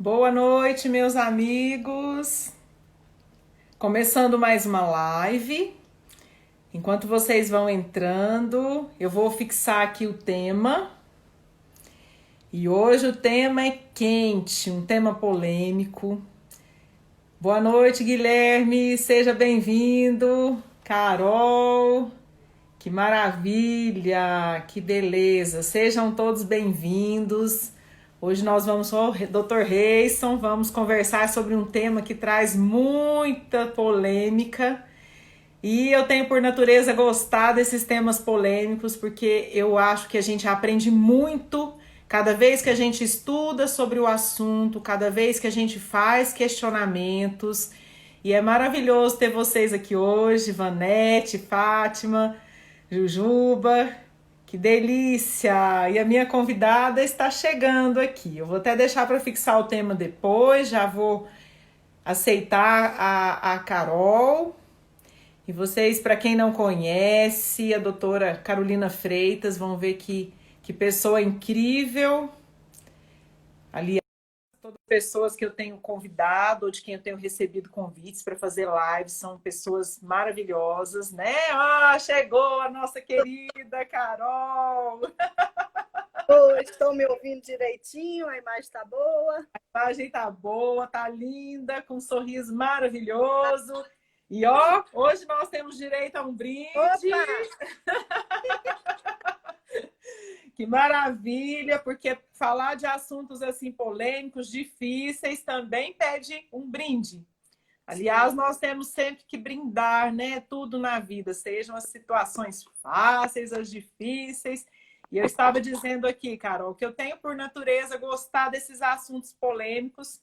Boa noite, meus amigos. Começando mais uma live. Enquanto vocês vão entrando, eu vou fixar aqui o tema. E hoje o tema é quente, um tema polêmico. Boa noite, Guilherme. Seja bem-vindo. Carol, que maravilha, que beleza. Sejam todos bem-vindos. Hoje nós vamos com o Dr. Reison, vamos conversar sobre um tema que traz muita polêmica. E eu tenho por natureza gostar desses temas polêmicos, porque eu acho que a gente aprende muito cada vez que a gente estuda sobre o assunto, cada vez que a gente faz questionamentos. E é maravilhoso ter vocês aqui hoje, Vanete, Fátima, Jujuba, que delícia! E a minha convidada está chegando aqui. Eu vou até deixar para fixar o tema depois, já vou aceitar a Carol. E vocês, para quem não conhece, a doutora Carolina Freitas, vão ver que pessoa incrível. Ali, todas as pessoas que eu tenho convidado, ou de quem eu tenho recebido convites para fazer lives, são pessoas maravilhosas, né? Ah, chegou a nossa querida Carol! Oi, estão me ouvindo direitinho? A imagem está boa? A imagem tá boa, tá linda, com um sorriso maravilhoso. E ó, hoje nós temos direito a um brinde. Opa! Que maravilha, porque falar de assuntos assim polêmicos, difíceis, também pede um brinde. Aliás, Sim. nós temos sempre que brindar, né? Tudo na vida, sejam as situações fáceis, as difíceis. E eu estava dizendo aqui, Carol, que eu tenho por natureza gostar desses assuntos polêmicos,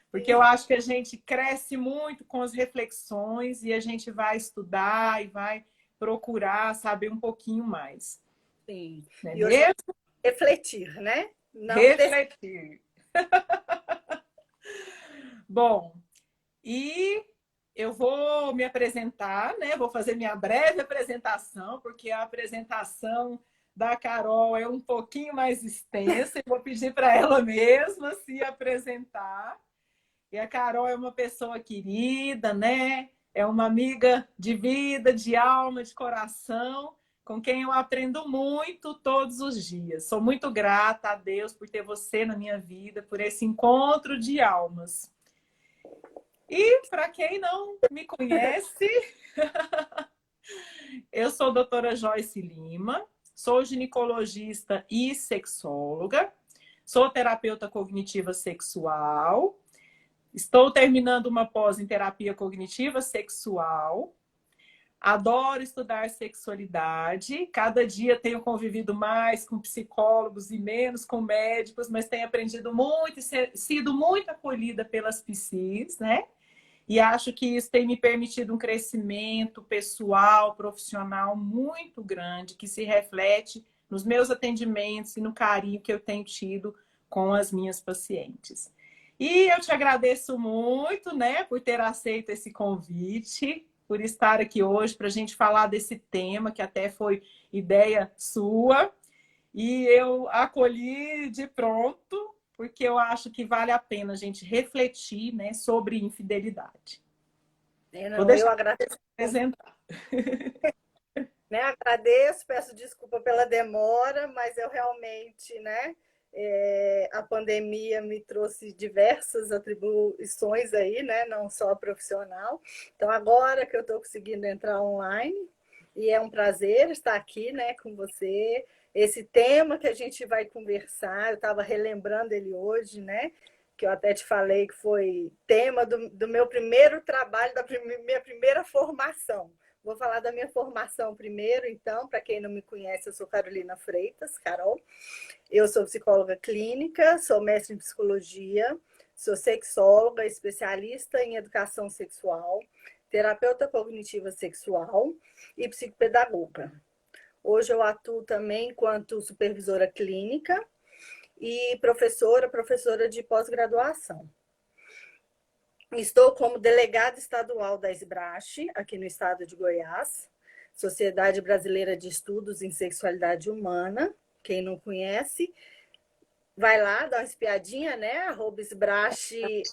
porque eu acho que a gente cresce muito com as reflexões e a gente vai estudar e vai procurar saber um pouquinho mais. Sim. Não é E hoje mesmo? refletir, né? Não ter... Refletir. Bom, e eu vou me apresentar, né? Vou fazer minha breve apresentação, porque a apresentação da Carol é um pouquinho mais extensa, e vou pedir para ela mesma se apresentar. E a Carol é uma pessoa querida, né? É uma amiga de vida, de alma, de coração, com quem eu aprendo muito todos os dias. Sou muito grata a Deus por ter você na minha vida, por esse encontro de almas. E para quem não me conhece, eu sou a doutora Joyce Lima, sou ginecologista e sexóloga, sou terapeuta cognitiva sexual, estou terminando uma pós em terapia cognitiva sexual. Adoro estudar sexualidade. Cada dia tenho convivido mais com psicólogos e menos com médicos, mas tenho aprendido muito e sido muito acolhida pelas psis, né? E acho que isso tem me permitido um crescimento pessoal, profissional muito grande, que se reflete nos meus atendimentos e no carinho que eu tenho tido com as minhas pacientes. E eu te agradeço muito, né, por ter aceito esse convite, por estar aqui hoje para a gente falar desse tema, que até foi ideia sua, e eu acolhi de pronto, porque eu acho que vale a pena a gente refletir, né, sobre infidelidade. Vou Não, eu deixar agradeço, eu apresentar. né? Agradeço, peço desculpa pela demora, mas eu realmente, né? A pandemia me trouxe diversas atribuições aí, né? Não só profissional. Então, agora que eu estou conseguindo entrar online, e é um prazer estar aqui, né, com você. Esse tema que a gente vai conversar, eu estava relembrando ele hoje, né? Que eu até te falei que foi tema do meu primeiro trabalho, da minha primeira formação. Vou falar da minha formação primeiro, então, para quem não me conhece, eu sou Carolina Freitas, Carol. Eu sou psicóloga clínica, sou mestre em psicologia, sou sexóloga, especialista em educação sexual, terapeuta cognitiva sexual e psicopedagoga. Hoje eu atuo também enquanto supervisora clínica e professora de pós-graduação. Estou como delegada estadual da SBRASH, aqui no estado de Goiás, Sociedade Brasileira de Estudos em Sexualidade Humana, quem não conhece. vai lá, dá uma espiadinha, né? @sbrache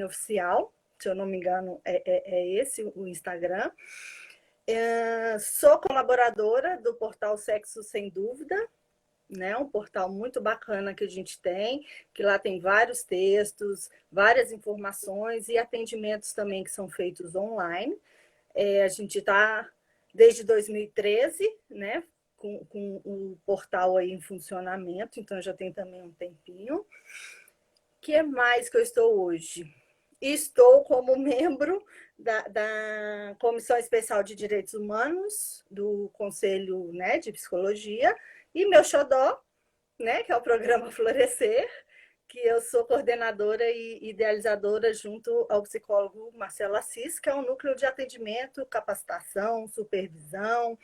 oficial, se eu não me engano, é esse o Instagram. Sou colaboradora do portal Sexo Sem Dúvida, né? Um portal muito bacana que a gente tem, que lá tem vários textos, várias informações e atendimentos também que são feitos online. A gente está desde 2013, né? Com o portal aí em funcionamento, então já tem também um tempinho. O que mais que eu estou hoje? Estou como membro da Comissão Especial de Direitos Humanos do Conselho, né, de Psicologia, e meu xodó, né, que é o programa Florescer, que eu sou coordenadora e idealizadora junto ao psicólogo Marcelo Assis, que é um núcleo de atendimento, capacitação, supervisão,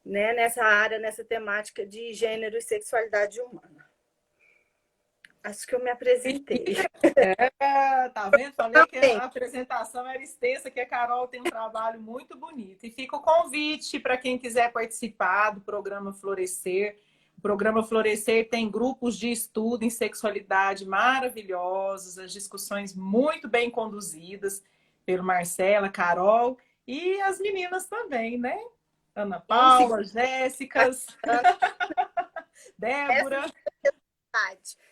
né, nessa área, nessa temática de gênero e sexualidade humana. Acho que eu me apresentei. Tá vendo? Falei que a apresentação era extensa, que a Carol tem um trabalho muito bonito. E fica o convite para quem quiser participar do programa Florescer. O programa Florescer tem grupos de estudo em sexualidade maravilhosos, as discussões muito bem conduzidas pelo Marcela, Carol e as meninas também, né? Ana Paula, Jéssicas, Débora.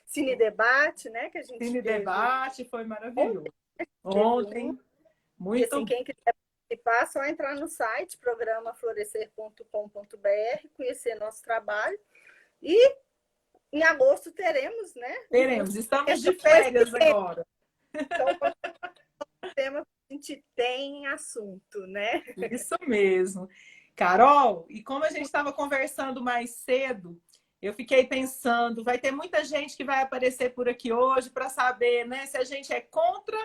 Cine Debate, né? Que a gente Cine teve. Debate foi maravilhoso. Ontem, muito. E assim, quem quiser participar, é só entrar no site programaflorescer.com.br, conhecer nosso trabalho. E em agosto teremos, né? Teremos, estamos de férias agora. Então, o tema que a gente tem em assunto, né? Isso mesmo. Carol, e como a gente estava conversando mais cedo, eu fiquei pensando, vai ter muita gente que vai aparecer por aqui hoje para saber, né, se a gente é contra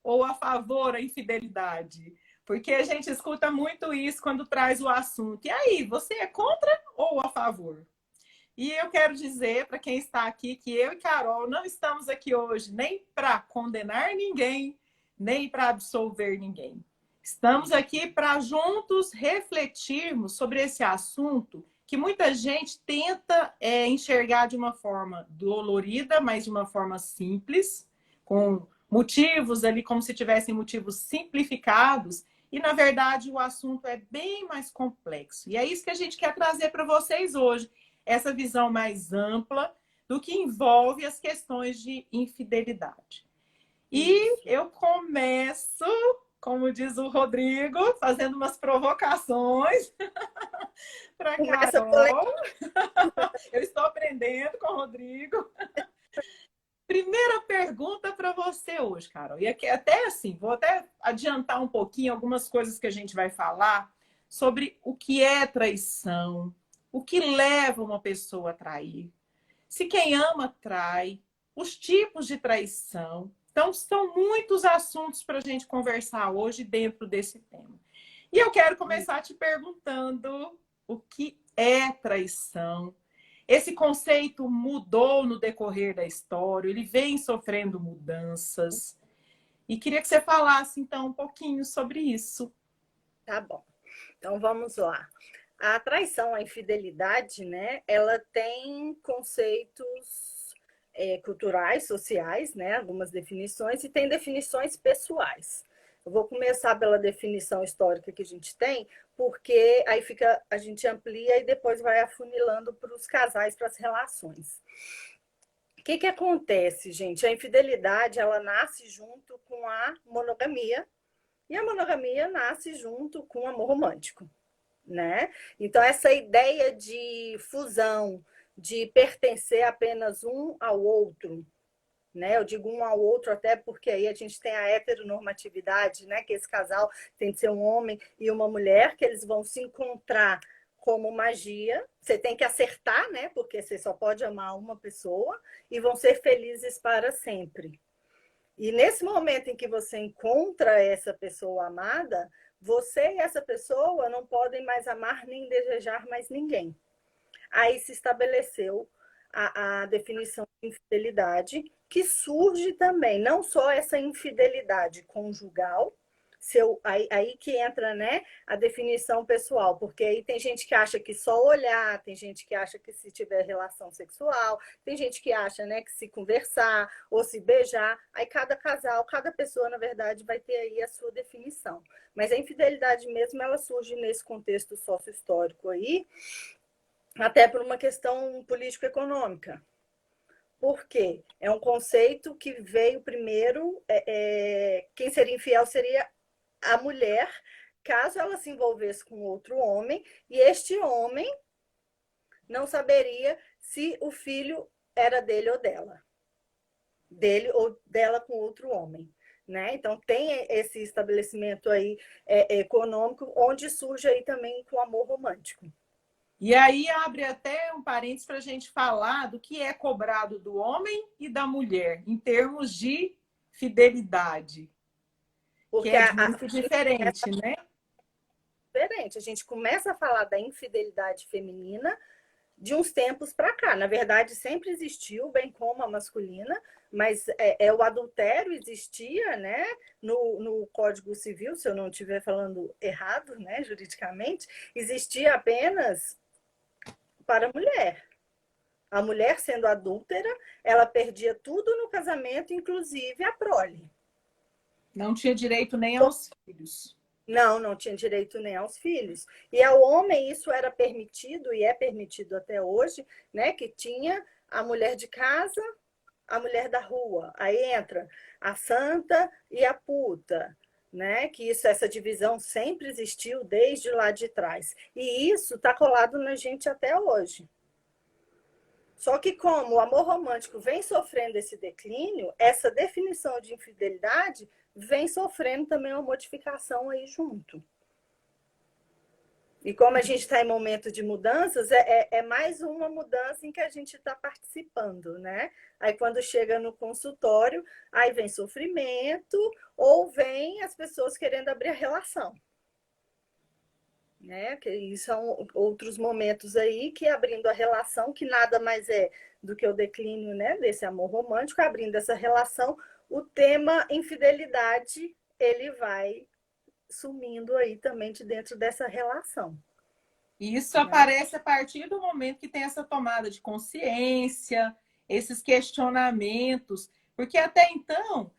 ou a favor da infidelidade. Porque a gente escuta muito isso quando traz o assunto. E aí, você é contra ou a favor? E eu quero dizer para quem está aqui que eu e Carol não estamos aqui hoje nem para condenar ninguém, nem para absolver ninguém. Estamos aqui para juntos refletirmos sobre esse assunto que muita gente tenta enxergar de uma forma dolorida, mas de uma forma simples, com motivos ali como se tivessem motivos simplificados. E, na verdade, o assunto é bem mais complexo. E é isso que a gente quer trazer para vocês hoje, essa visão mais ampla do que envolve as questões de infidelidade. E eu começo, como diz o Rodrigo, fazendo umas provocações para Carol. Eu estou aprendendo com o Rodrigo. Primeira pergunta para você hoje, Carol. E aqui, até assim, vou até adiantar um pouquinho algumas coisas que a gente vai falar sobre o que é traição, o que leva uma pessoa a trair, se quem ama trai, os tipos de traição. Então, são muitos assuntos para a gente conversar hoje dentro desse tema. E eu quero começar te perguntando o que é traição. Esse conceito mudou no decorrer da história, ele vem sofrendo mudanças. E queria que você falasse, então, um pouquinho sobre isso. Tá bom. Então, vamos lá. A traição, a infidelidade, né? Ela tem conceitos culturais, sociais, né? Algumas definições, e tem definições pessoais. Eu vou começar pela definição histórica que a gente tem, porque aí a gente amplia e depois vai afunilando para os casais, para as relações. O que acontece, gente? A infidelidade, ela nasce junto com a monogamia, e a monogamia nasce junto com o amor romântico, né? Então, essa ideia de fusão, de pertencer apenas um ao outro, né? Eu digo um ao outro até porque aí a gente tem a heteronormatividade, né? Que esse casal tem de ser um homem e uma mulher, que eles vão se encontrar como magia. Você tem que acertar, né? Porque você só pode amar uma pessoa, e vão ser felizes para sempre. E nesse momento em que você encontra essa pessoa amada, você e essa pessoa não podem mais amar nem desejar mais ninguém. Aí se estabeleceu a definição de infidelidade, que surge também não só essa infidelidade conjugal, aí que entra, né, a definição pessoal, porque aí tem gente que acha que só olhar, tem gente que acha que se tiver relação sexual, tem gente que acha, né, que se conversar ou se beijar, aí cada casal, cada pessoa, na verdade, vai ter aí a sua definição. Mas a infidelidade mesmo, ela surge nesse contexto sócio-histórico aí, até por uma questão político-econômica. Por quê? É um conceito que veio primeiro, quem seria infiel seria a mulher, caso ela se envolvesse com outro homem, e este homem não saberia se o filho era dele ou dela. Dele ou dela com outro homem. Né? Então, tem esse estabelecimento aí econômico, onde surge aí também com o amor romântico. E aí abre até um parênteses para a gente falar do que é cobrado do homem e da mulher, em termos de fidelidade. Porque que é muito diferente, né? Diferente. A gente começa a falar da infidelidade feminina de uns tempos para cá. Na verdade, sempre existiu, bem como a masculina, mas o adultério existia, né, no Código Civil, se eu não estiver falando errado, né, juridicamente, existia apenas para a mulher. A mulher, sendo adúltera, ela perdia tudo no casamento, inclusive a prole. Não tinha direito nem aos filhos. Não tinha direito nem aos filhos. E ao homem isso era permitido, e é permitido até hoje, né? Que tinha a mulher de casa, a mulher da rua. Aí entra a santa e a puta, né? Que essa divisão sempre existiu desde lá de trás. E isso está colado na gente até hoje. Só que como o amor romântico vem sofrendo esse declínio, essa definição de infidelidade vem sofrendo também uma modificação aí junto. E como a gente está em momento de mudanças, é mais uma mudança em que a gente está participando, né? Aí quando chega no consultório, aí vem sofrimento ou vem as pessoas querendo abrir a relação. Né? Que são outros momentos aí que abrindo a relação, que nada mais é do que o declínio, né, desse amor romântico, abrindo essa relação, o tema infidelidade, ele vai sumindo aí também de dentro dessa relação. E isso aparece a partir do momento que tem essa tomada de consciência, esses questionamentos, porque até então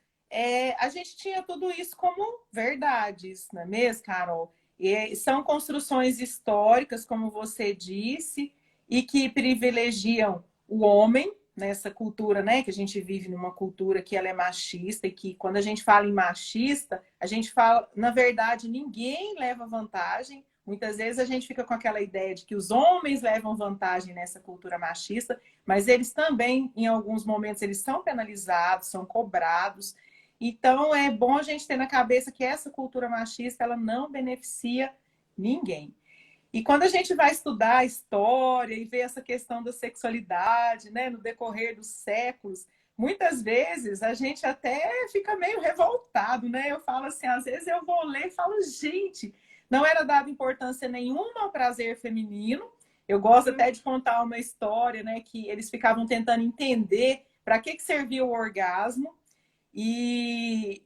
a gente tinha tudo isso como verdades, não é mesmo, Carol? E são construções históricas, como você disse, e que privilegiam o homem nessa cultura, né? Que a gente vive numa cultura que ela é machista e que quando a gente fala em machista, a gente fala, na verdade, ninguém leva vantagem. Muitas vezes a gente fica com aquela ideia de que os homens levam vantagem nessa cultura machista, mas eles também, em alguns momentos, eles são penalizados, são cobrados. Então, é bom a gente ter na cabeça que essa cultura machista, ela não beneficia ninguém. E quando a gente vai estudar a história e ver essa questão da sexualidade, né, no decorrer dos séculos, muitas vezes a gente até fica meio revoltado, né? Eu falo assim, às vezes eu vou ler e falo, gente, não era dada importância nenhuma ao prazer feminino. Eu gosto até de contar uma história, né, que eles ficavam tentando entender para que servia o orgasmo e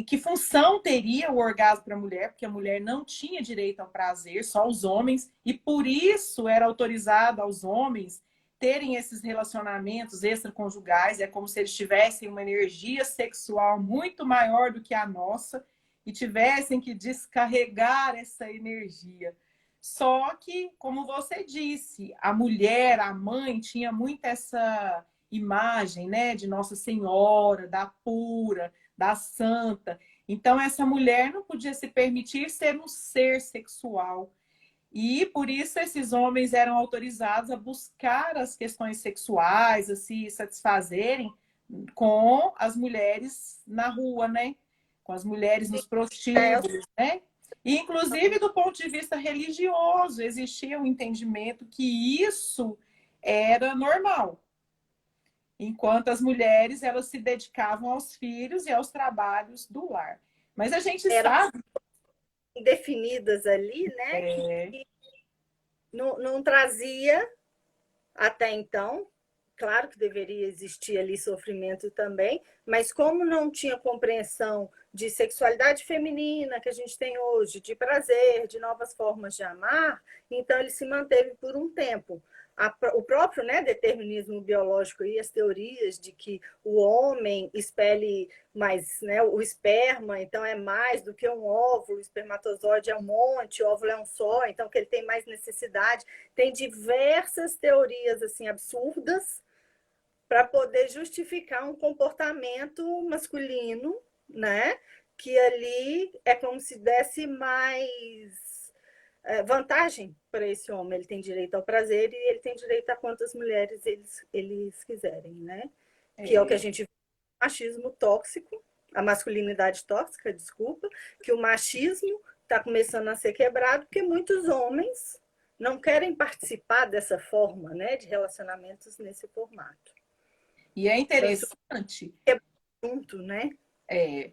que função teria o orgasmo para a mulher, porque a mulher não tinha direito ao prazer, só os homens, e por isso era autorizado aos homens terem esses relacionamentos extraconjugais, é como se eles tivessem uma energia sexual muito maior do que a nossa e tivessem que descarregar essa energia. Só que, como você disse, a mulher, a mãe, tinha muito essa imagem, né, de Nossa Senhora, da pura, da santa. Então, essa mulher não podia se permitir ser um ser sexual. E por isso esses homens eram autorizados a buscar as questões sexuais, a se satisfazerem com as mulheres na rua, né? Com as mulheres nos prostíbulos, né? E, inclusive, do ponto de vista religioso, existia um entendimento que isso era normal. Enquanto as mulheres, elas se dedicavam aos filhos e aos trabalhos do lar. Mas a gente sabe... definidas ali, né? Que não trazia, até então, Claro que deveria existir ali sofrimento também, mas como não tinha compreensão de sexualidade feminina que a gente tem hoje, de prazer, de novas formas de amar, então ele se manteve por um tempo. O próprio, né, determinismo biológico e as teorias de que o homem expele mais, né, o esperma, então é mais do que um óvulo, o espermatozoide é um monte, o óvulo é um só, então que ele tem mais necessidade. Tem diversas teorias assim absurdas para poder justificar um comportamento masculino, né? Que ali é como se desse mais vantagem para esse homem. Ele tem direito ao prazer e ele tem direito a quantas mulheres eles quiserem, né? Que é o que a É, gente vê no machismo tóxico, a masculinidade tóxica, desculpa, que o machismo está começando a ser quebrado porque muitos homens não querem participar dessa forma, né, de relacionamentos nesse formato. e é Então, isso interessante. é junto, né? É,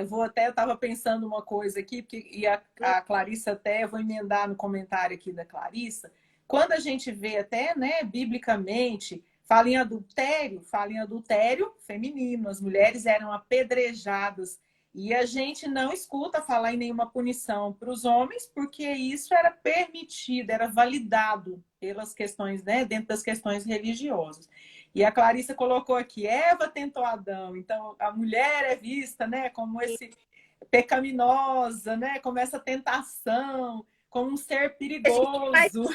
eu vou até, eu estava pensando uma coisa aqui, porque, a Clarissa até, eu vou emendar no comentário aqui da Clarissa, quando a gente vê até, né, biblicamente, fala em adultério feminino, as mulheres eram apedrejadas, e a gente não escuta falar em nenhuma punição para os homens, porque isso era permitido, era validado pelas questões, né, dentro das questões religiosas. E a Clarissa colocou aqui, Eva tentou Adão. Então, a mulher é vista, né, como esse pecaminosa, né, como essa tentação, como um ser A gente faz, perigoso.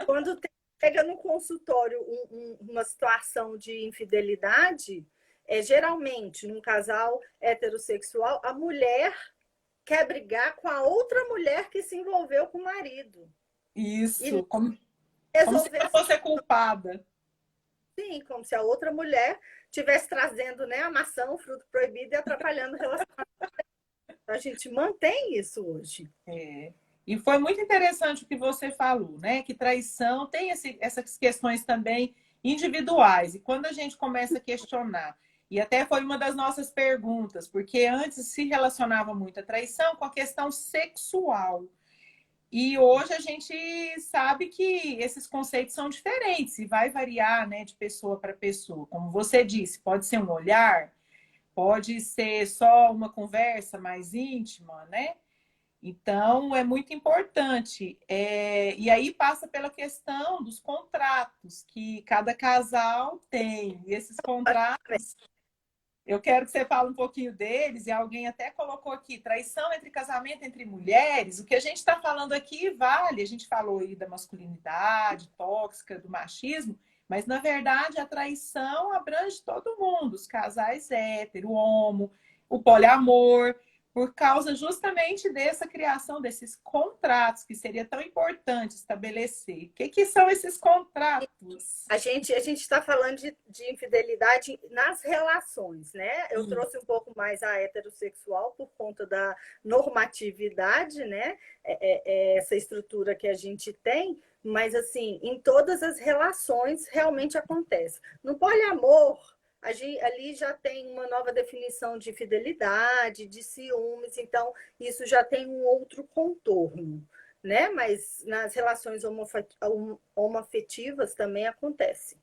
quando pega no consultório uma situação de infidelidade, geralmente num casal heterossexual, a mulher quer brigar com a outra mulher que se envolveu com o marido. E Isso, como se resolver ela fosse culpada. assim, como se a outra mulher estivesse trazendo, né, a maçã, o fruto proibido e atrapalhando o relacionamento. A gente mantém isso hoje. É. E foi muito interessante o que você falou, né? Que traição tem essas questões também individuais. E quando a gente começa a questionar, e até foi uma das nossas perguntas, porque antes se relacionava muito a traição com a questão sexual. E hoje a gente sabe que esses conceitos são diferentes e vai variar, né, de pessoa para pessoa. Como você disse, pode ser um olhar, pode ser só uma conversa mais íntima, né? Então, é muito importante. E aí passa pela questão dos contratos que cada casal tem. E esses contratos, eu quero que você fale um pouquinho deles. E alguém até colocou aqui, traição entre casamento entre mulheres. O que a gente está falando aqui vale. A gente falou aí da masculinidade tóxica, do machismo. Mas, na verdade, a traição abrange todo mundo. Os casais hétero, o homo, o poliamor por causa justamente dessa criação desses contratos que seria tão importante estabelecer. O que são esses contratos? A gente está falando de infidelidade nas relações, né? Eu Sim. trouxe um pouco mais a heterossexual por conta da normatividade, né? Essa estrutura que a gente tem, mas assim, em todas as relações realmente acontece. No poliamor, ali já tem uma nova definição de fidelidade, de ciúmes, então isso já tem um outro contorno, né? Mas nas relações homoafetivas também acontece,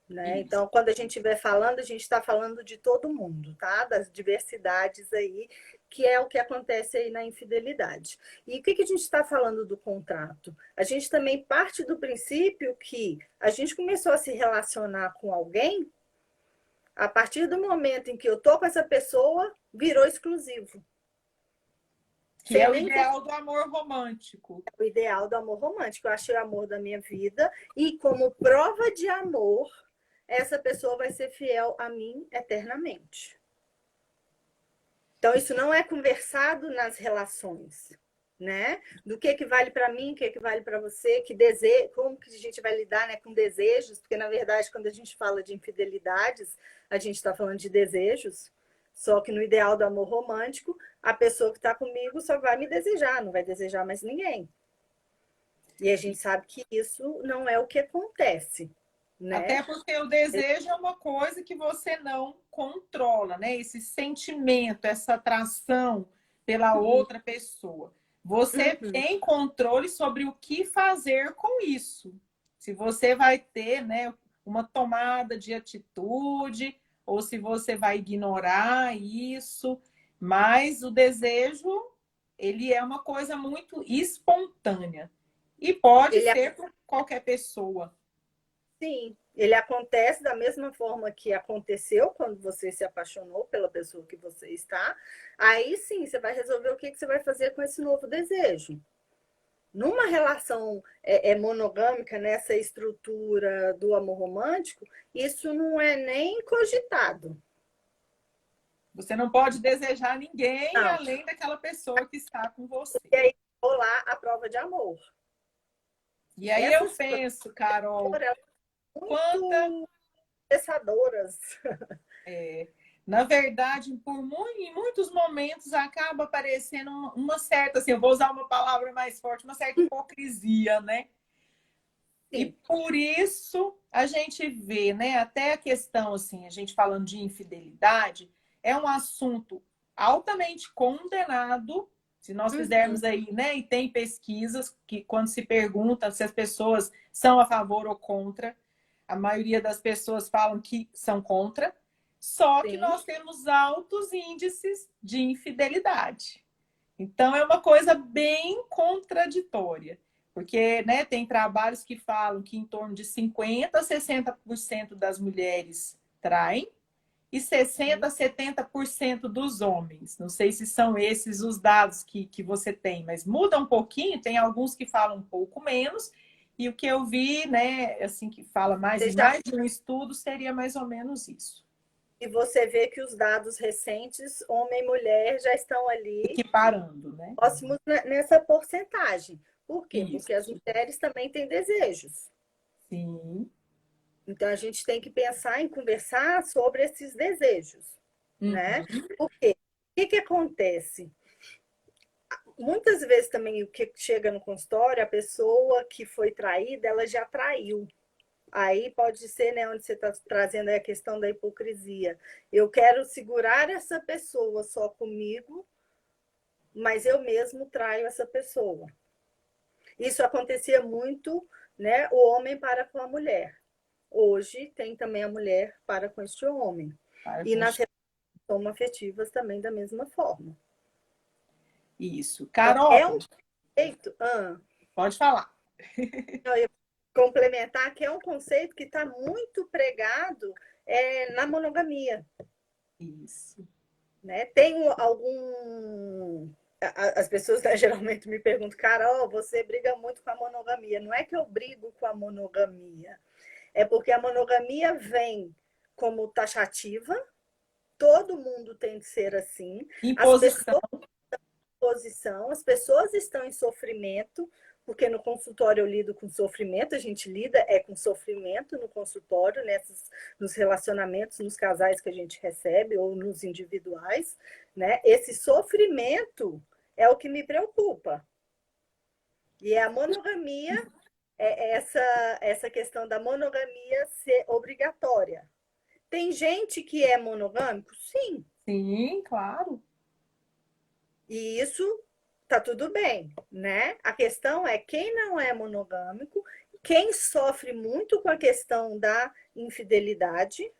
né? Isso. Então, quando a gente estiver falando, a gente está falando de todo mundo, tá? Das diversidades aí, que é o que acontece aí na infidelidade. E o que a gente está falando do contrato? A gente também parte do princípio que a gente começou a se relacionar com alguém, a partir do momento em que eu tô com essa pessoa, virou exclusivo. Que Sem é o nem ideal do amor romântico. o ideal do amor romântico. Eu achei o amor da minha vida e como prova de amor, essa pessoa vai ser fiel a mim eternamente. Então isso não é conversado nas relações, né? Do que vale para mim, o que vale para você, que desejo, como que a gente vai lidar, né, com desejos, porque na verdade quando a gente fala de infidelidades, a gente está falando de desejos. Só que no ideal do amor romântico, a pessoa que está comigo só vai me desejar, não vai desejar mais ninguém. E a gente sabe que isso não é o que acontece, né? Até porque o desejo é uma coisa que você não controla, né? Esse sentimento, essa atração pela outra pessoa. Você Uhum. tem controle sobre o que fazer com isso. se você vai ter, né, uma tomada de atitude ou se você vai ignorar isso, mas o desejo, ele é uma coisa muito espontânea e pode Ele, ser por qualquer pessoa. sim, ele acontece da mesma forma que aconteceu quando você se apaixonou pela pessoa que você está. Aí sim, você vai resolver o que você vai fazer com esse novo desejo. Numa relação monogâmica, nessa estrutura do amor romântico, isso não é nem cogitado. Você não pode desejar ninguém Não. além daquela pessoa que está com você. E aí rolar a prova de amor. E aí eu Essas provas penso, Carol, elas são quanta muito pensadoras. na verdade, em muitos momentos acaba aparecendo uma certa, assim, eu vou usar uma palavra mais forte, uma certa hipocrisia, né? E Sim. por isso a gente vê, né, até a questão, assim, a gente falando de infidelidade, é um assunto altamente condenado. Se nós Uhum. fizermos aí, né, e tem pesquisas que quando se pergunta se as pessoas são a favor ou contra, a maioria das pessoas falam que são contra, só que Sim. nós temos altos índices de infidelidade. Então, é uma coisa bem contraditória, porque né, tem trabalhos que falam que em torno de 50% a 60% das mulheres traem e 60% a 70% dos homens. Não sei se são esses os dados que você tem, mas muda um pouquinho, tem alguns que falam um pouco menos, e o que eu vi, né, assim, que fala mais Você em já, mais de um estudo, seria mais ou menos isso. e você vê que os dados recentes, homem e mulher, já estão ali Equiparando, né? próximos nessa porcentagem. Por quê? Porque as Isso. mulheres também têm desejos. Sim. Então a gente tem que pensar em conversar sobre esses desejos, né? Uhum. Por quê? O que acontece? Muitas vezes também o que chega no consultório, a pessoa que foi traída, ela já traiu. Aí pode ser, né, onde você está trazendo a questão da hipocrisia. Eu quero segurar essa pessoa só comigo, mas eu mesmo traio essa pessoa. Isso acontecia muito, né, o homem para com a mulher. Hoje tem também a mulher para com este homem. Para E com nas relações afetivas também da mesma forma. isso. Então, é Carol, um conceito, pode falar. eu ia complementar, que é um conceito que está muito pregado na monogamia. Isso. Né? Tem algum. As pessoas né, geralmente me perguntam, Carol, você briga muito com a monogamia. Não é que eu brigo com a monogamia, é porque a monogamia vem como taxativa, todo mundo tem que ser assim, as Imposição. pessoas posição, as pessoas estão em sofrimento, porque no consultório eu lido com sofrimento, a gente lida com sofrimento no consultório, nos relacionamentos, nos casais que a gente recebe, ou nos individuais, né? Esse sofrimento é o que me preocupa. E a monogamia, essa questão da monogamia ser obrigatória. Tem gente que é monogâmico? Sim. Sim, claro. E isso tá tudo bem, né? A questão é quem não é monogâmico, quem sofre muito com a questão da infidelidade,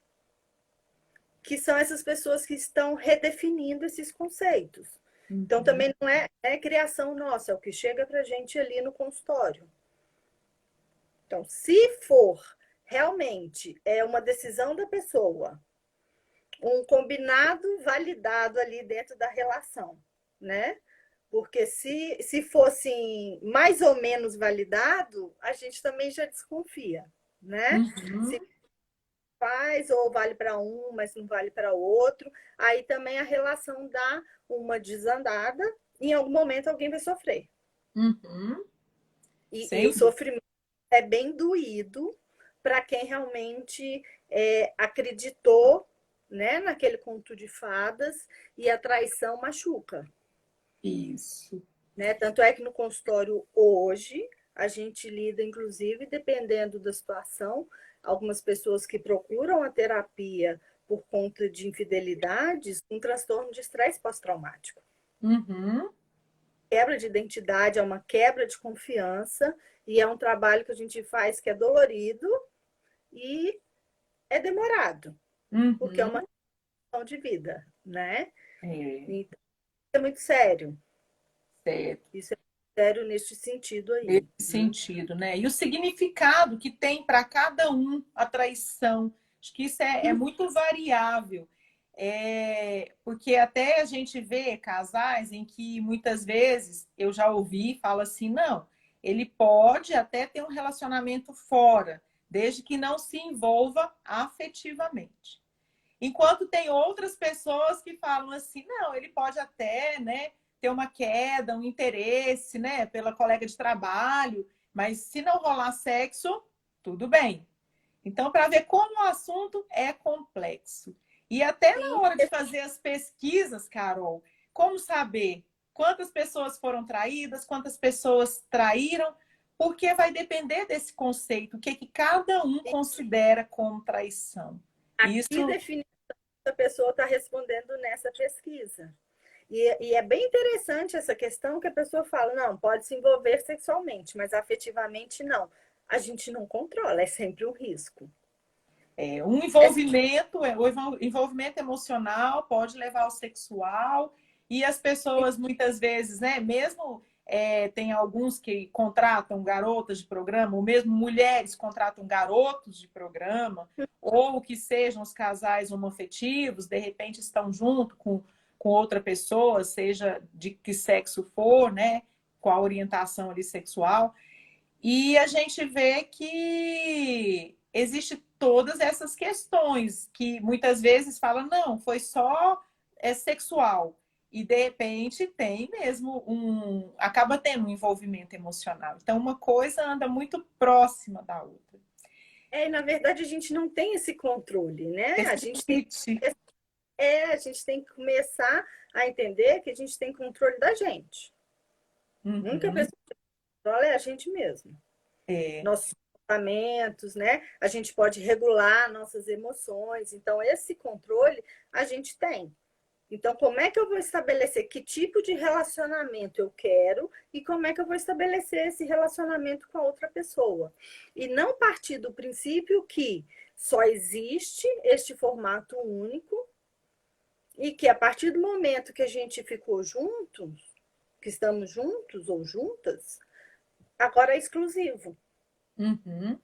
que são essas pessoas que estão redefinindo esses conceitos. Então Uhum. também não é criação nossa, é o que chega para a gente ali no consultório. Então, se for realmente uma decisão da pessoa, um combinado validado ali dentro da relação, né? Porque se fosse mais ou menos validado, a gente também já desconfia, né? Se Uhum. faz ou vale para um, mas não vale para outro, aí também a relação dá uma desandada, e em algum momento alguém vai sofrer. Uhum. E Sem o sofrimento é bem doído para quem realmente acreditou, né, naquele conto de fadas, e a traição machuca. isso. Né? Tanto é que no consultório hoje a gente lida, inclusive, dependendo da situação, algumas pessoas que procuram a terapia por conta de infidelidades, um transtorno de estresse pós-traumático. Uhum. Quebra de identidade é uma quebra de confiança E é um trabalho que a gente faz que é dolorido e é demorado, porque é uma Uhum. questão de vida, né? É, Então, é muito sério. certo. Isso é muito sério neste sentido Nesse aí, né? sentido, né? E o significado que tem para cada um a traição. Acho que isso é muito variável. Porque até a gente vê casais em que muitas vezes eu já ouvi, fala assim, não, ele pode até ter um relacionamento fora, desde que não se envolva afetivamente. Enquanto tem outras pessoas que falam assim, não, ele pode até, né, ter uma queda, um interesse, né, pela colega de trabalho, mas se não rolar sexo, tudo bem. Então, para ver como o assunto é complexo. E até na Sim, hora de fazer as pesquisas, Carol, como saber quantas pessoas foram traídas, quantas pessoas traíram, porque vai depender desse conceito, o que, que cada um considera como traição. aqui Isso define a pessoa está respondendo nessa pesquisa. E é bem interessante essa questão que a pessoa fala, não, pode se envolver sexualmente, mas afetivamente não. A gente não controla, é sempre um risco. um envolvimento, o envolvimento emocional pode levar ao sexual, e as pessoas muitas vezes, né, mesmo tem alguns que contratam garotas de programa, ou mesmo mulheres contratam garotos de programa, ou que sejam os casais homoafetivos, de repente estão junto com outra pessoa, seja de que sexo for, né, com a orientação ali sexual. E a gente vê que existe todas essas questões que muitas vezes falam, não, foi só sexual. E de repente tem mesmo acaba tendo um envolvimento emocional. Então uma coisa anda muito próxima da outra. E na verdade a gente não tem esse controle, né? Esse limite. A gente tem que começar a entender que a gente tem controle da gente. A única Uhum. pessoa que controla é a gente mesmo. É, Nossos comportamentos, né? A gente pode regular nossas emoções. Então, esse controle a gente tem. Então, como é que eu vou estabelecer que tipo de relacionamento eu quero e como é que eu vou estabelecer esse relacionamento com a outra pessoa? E não partir do princípio que só existe este formato único e que a partir do momento que a gente ficou juntos, que estamos juntos ou juntas, agora é exclusivo. uhum.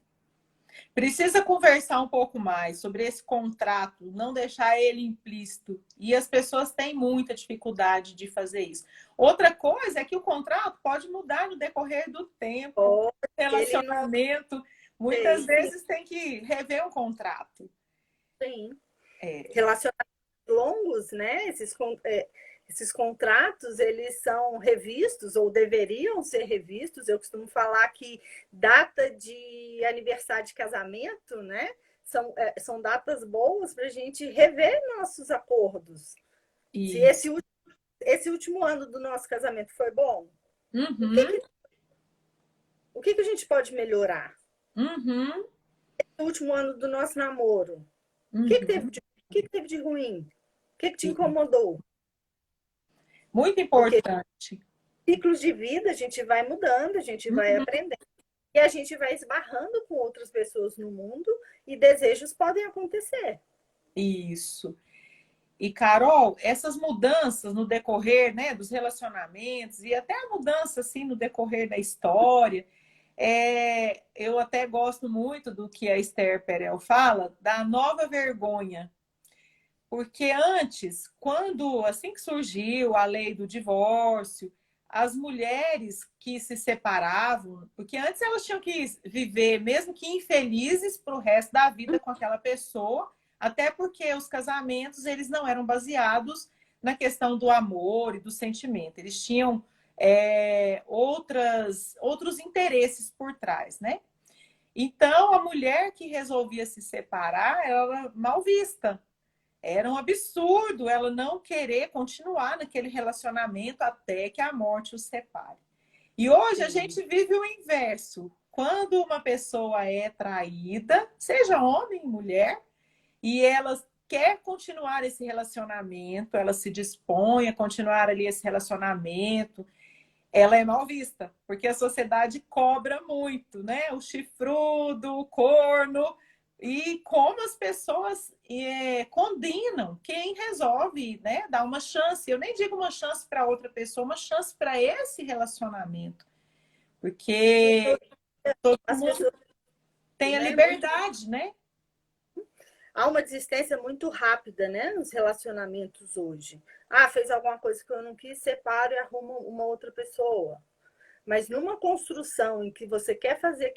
Precisa conversar um pouco mais sobre esse contrato, não deixar ele implícito. E as pessoas têm muita dificuldade de fazer isso. Outra coisa é que o contrato pode mudar no decorrer do tempo. Pode, ele não Relacionamento, muitas sei, sim, vezes tem que rever um contrato. sim. É, Relacionamentos longos, né? Esses contratos, eles são revistos ou deveriam ser revistos. Eu costumo falar que data de aniversário de casamento, né? São datas boas para a gente rever nossos acordos. Se isso. esse último ano do nosso casamento foi bom, o que, Uhum, que, o que, que a gente pode melhorar? uhum, O último ano do nosso namoro, uhum. o que teve de ruim? O que te E incomodou? muito Porque importante. ciclos de vida a gente vai mudando, a gente vai Uhum, aprendendo e a gente vai esbarrando com outras pessoas no mundo e desejos podem acontecer. isso. E, Carol, essas mudanças no decorrer, né, dos relacionamentos e até a mudança assim no decorrer da história, eu até gosto muito do que a Esther Perel fala da nova vergonha. Porque antes, quando assim que surgiu a lei do divórcio, as mulheres que se separavam, porque antes elas tinham que viver, mesmo que infelizes, para o resto da vida com aquela pessoa, até porque os casamentos eles não eram baseados na questão do amor e do sentimento, eles tinham outros interesses por trás, né? Então, a mulher que resolvia se separar, ela era mal vista, era um absurdo ela não querer continuar naquele relacionamento até que a morte os separe. E hoje a Sim. gente vive o inverso. Quando uma pessoa é traída, seja homem, mulher, e ela quer continuar esse relacionamento, ela se dispõe a continuar ali esse relacionamento, ela é mal vista, porque a sociedade cobra muito, né? O chifrudo, o corno, e como as pessoas condenam quem resolve, né, dar uma chance. Eu nem digo uma chance para outra pessoa, uma chance para esse relacionamento, porque todo As mundo pessoas, tem a né, liberdade, né? há uma desistência muito rápida, né, nos relacionamentos hoje. Ah, fez alguma coisa que eu não quis, separa e arruma uma outra pessoa. Mas numa construção em que você quer fazer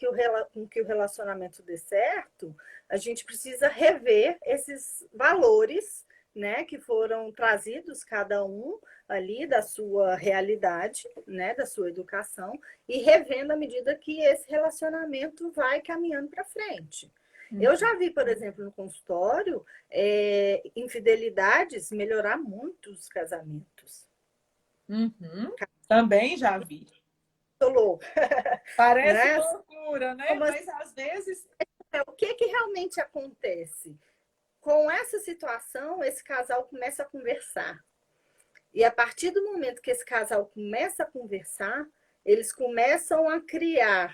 com que o relacionamento dê certo, a gente precisa rever esses valores, né, que foram trazidos cada um ali da sua realidade, né, da sua educação, e revendo à medida que esse relacionamento vai caminhando para frente. Eu já vi, por exemplo, no consultório, infidelidades melhorar muito os casamentos. Uhum. Também já vi. Tô louco, Parece né? loucura, né? Como Mas às vezes. o que que realmente acontece? Com essa situação, esse casal começa a conversar. E a partir do momento que esse casal começa a conversar, eles começam a criar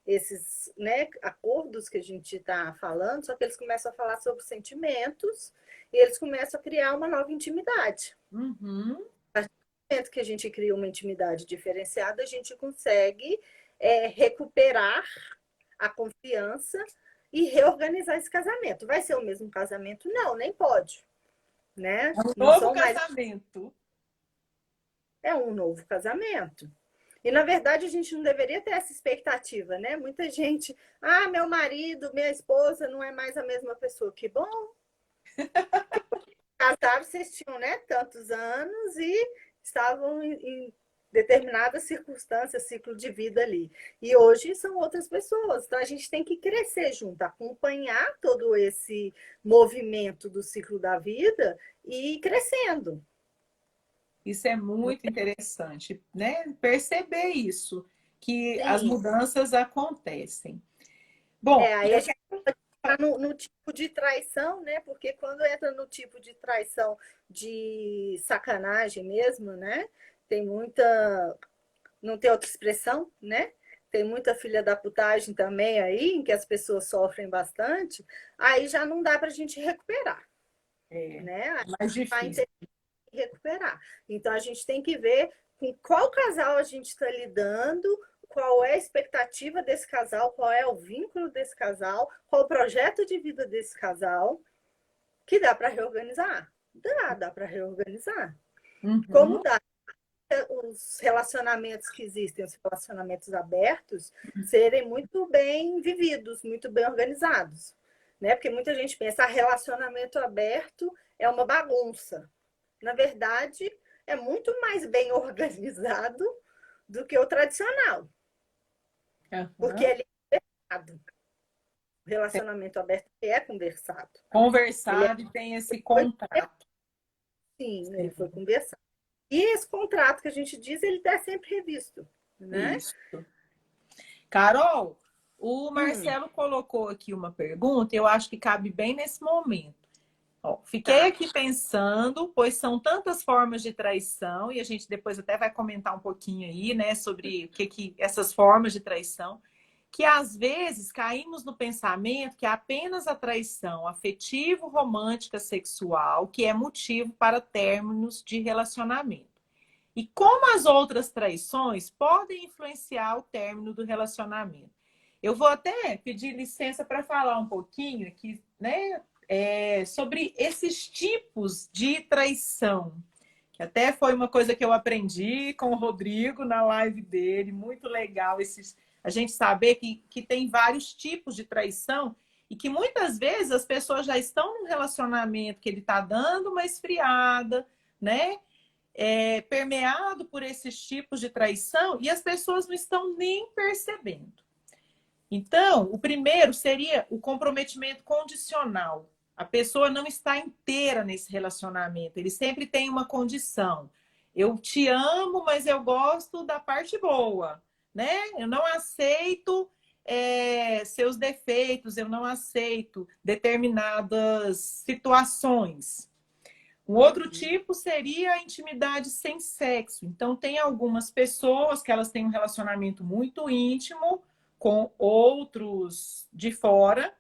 esses, né, acordos que a gente está falando, só que eles começam a falar sobre sentimentos e eles começam a criar uma nova intimidade. Uhum. No momento que a gente cria uma intimidade diferenciada, a gente consegue recuperar a confiança e reorganizar esse casamento. Vai ser o mesmo casamento? Não, nem pode, né? É um Não novo são mais. casamento. É um novo casamento. E na verdade a gente não deveria ter essa expectativa, né? Muita gente, meu marido, minha esposa não é mais a mesma pessoa. Que bom. Casaram, vocês tinham, né, tantos anos e estavam em determinadas circunstâncias, ciclo de vida ali. E hoje são outras pessoas. Então a gente tem que crescer junto, acompanhar todo esse movimento do ciclo da vida e ir crescendo. Isso é muito interessante, né? Perceber isso, que as Sim. mudanças acontecem. Bom, Aí a gente está no tipo de traição, né? Porque quando entra no tipo de traição de sacanagem mesmo, né? Tem muita. Não tem outra expressão, né? Tem muita filha da putagem também aí, em que as pessoas sofrem bastante, aí já não dá para a gente recuperar, é né? A gente mais vai difícil. ter que recuperar. Então a gente tem que ver com qual casal a gente está lidando, qual é a expectativa desse casal, qual é o vínculo desse casal, qual o projeto de vida desse casal, que dá para reorganizar. Dá para reorganizar. Uhum. Como dá os relacionamentos que existem, os relacionamentos abertos, serem muito bem vividos, muito bem organizados. Né? Porque muita gente pensa, relacionamento aberto é uma bagunça. Na verdade, é muito mais bem organizado do que o tradicional. Porque Uhum. ele é conversado. O relacionamento aberto é conversado. Ele é, Conversado e tem esse contrato. sim, ele foi conversado. E esse contrato que a gente diz, ele está sempre revisto. Né? Isso. Carol, o Hum, Marcelo colocou aqui uma pergunta, eu acho que cabe bem nesse momento. Ó, fiquei tá. aqui pensando, pois são tantas formas de traição, e a gente depois até vai comentar um pouquinho aí, né, sobre o que essas formas de traição, que às vezes caímos no pensamento que é apenas a traição afetivo, romântica, sexual, que é motivo para términos de relacionamento. E como as outras traições podem influenciar o término do relacionamento. Eu vou até pedir licença para falar um pouquinho aqui, né, sobre esses tipos de traição, que até foi uma coisa que eu aprendi com o Rodrigo na live dele, muito legal a gente saber que tem vários tipos de traição e que muitas vezes as pessoas já estão num relacionamento que ele está dando uma esfriada, né? Permeado por esses tipos de traição e as pessoas não estão nem percebendo. Então, o primeiro seria o comprometimento condicional. A pessoa não está inteira nesse relacionamento, ele sempre tem uma condição. Eu te amo, mas eu gosto da parte boa, né? Eu não aceito seus defeitos, eu não aceito determinadas situações. Um outro tipo seria a intimidade sem sexo. Então, tem algumas pessoas que elas têm um relacionamento muito íntimo com outros de fora,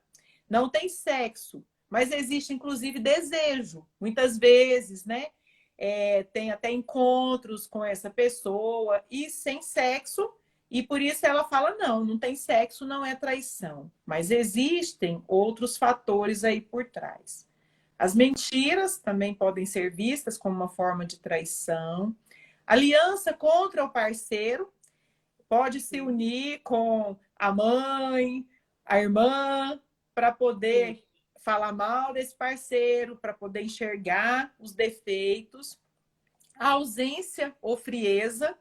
não tem sexo, mas existe inclusive desejo. Muitas vezes, né? Tem até encontros com essa pessoa e sem sexo, e por isso ela fala: não, não tem sexo, não é traição. Mas existem outros fatores aí por trás. As mentiras também podem ser vistas como uma forma de traição. Aliança contra o parceiro pode se unir com a mãe, a irmã, para poder falar mal desse parceiro, para poder enxergar os defeitos. A ausência ou frieza,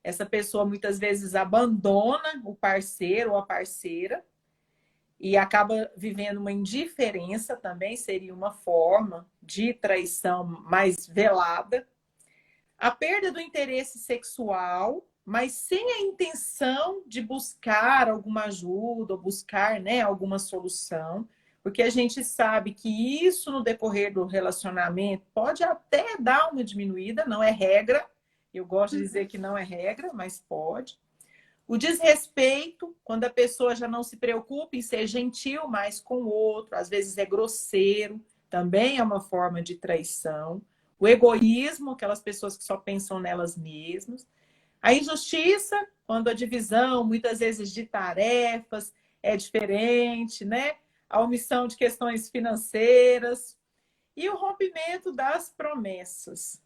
essa pessoa muitas vezes abandona o parceiro ou a parceira e acaba vivendo uma indiferença, também seria uma forma de traição mais velada. A perda do interesse sexual, mas sem a intenção de buscar alguma ajuda ou buscar, né, alguma solução, porque a gente sabe que isso no decorrer do relacionamento pode até dar uma diminuída, não é regra. Eu gosto de dizer que não é regra, mas pode. O desrespeito, quando a pessoa já não se preocupa em ser gentil mais com o outro, às vezes é grosseiro, também é uma forma de traição. O egoísmo, aquelas pessoas que só pensam nelas mesmas. A injustiça, quando a divisão, muitas vezes de tarefas, é diferente, né? A omissão de questões financeiras. E o rompimento das promessas.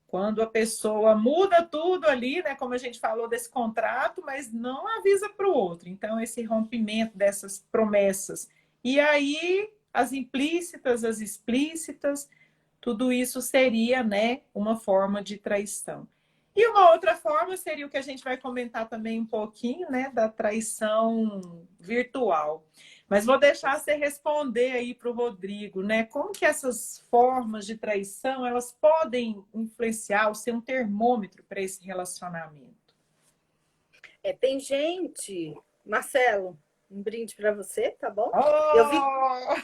Quando a pessoa muda tudo ali, né, como a gente falou desse contrato, mas não avisa para o outro. Então, esse rompimento dessas promessas. E aí, as implícitas, as explícitas, tudo isso seria, né, uma forma de traição. E uma outra forma seria o que a gente vai comentar também um pouquinho, né, da traição virtual. Mas vou deixar você responder aí para o Rodrigo, né? Como que essas formas de traição elas podem influenciar ou ser um termômetro para esse relacionamento? Tem gente, Marcelo, um brinde para você, tá bom? Eu vi Oh!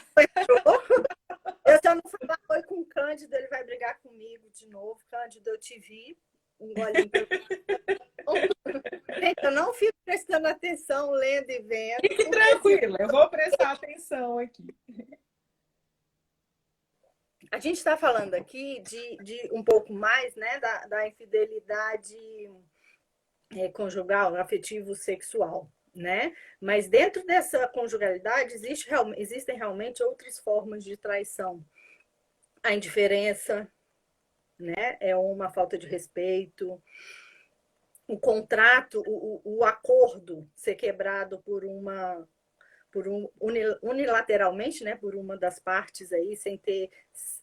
eu se eu não falar oi com o Cândido, ele vai brigar comigo de novo. Cândido, eu te vi. Um golinho pra... Gente, eu não fico prestando atenção, lendo e vendo, Fique porque assim, tranquila, eu vou prestar atenção aqui. a gente está falando aqui de um pouco mais, né, da infidelidade conjugal, afetivo, sexual, né? Mas dentro dessa conjugalidade existem realmente outras formas de traição. A indiferença, né? É uma falta de respeito. O contrato, o acordo ser quebrado unilateralmente, né, por uma das partes aí, sem ter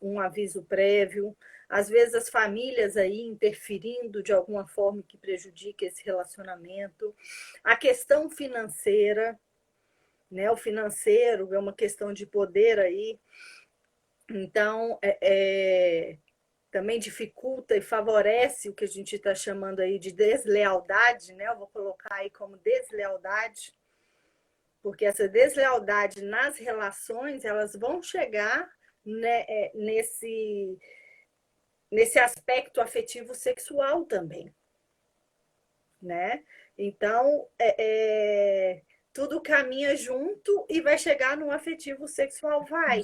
um aviso prévio. Às vezes as famílias aí interferindo de alguma forma que prejudique esse relacionamento. A questão financeira, né, o financeiro é uma questão de poder aí. Então, também dificulta e favorece o que a gente está chamando aí de deslealdade, né? Eu vou colocar aí como deslealdade, porque essa deslealdade nas relações, elas vão chegar, né, nesse aspecto afetivo sexual também, né? Então, tudo caminha junto e vai chegar no afetivo sexual, vai.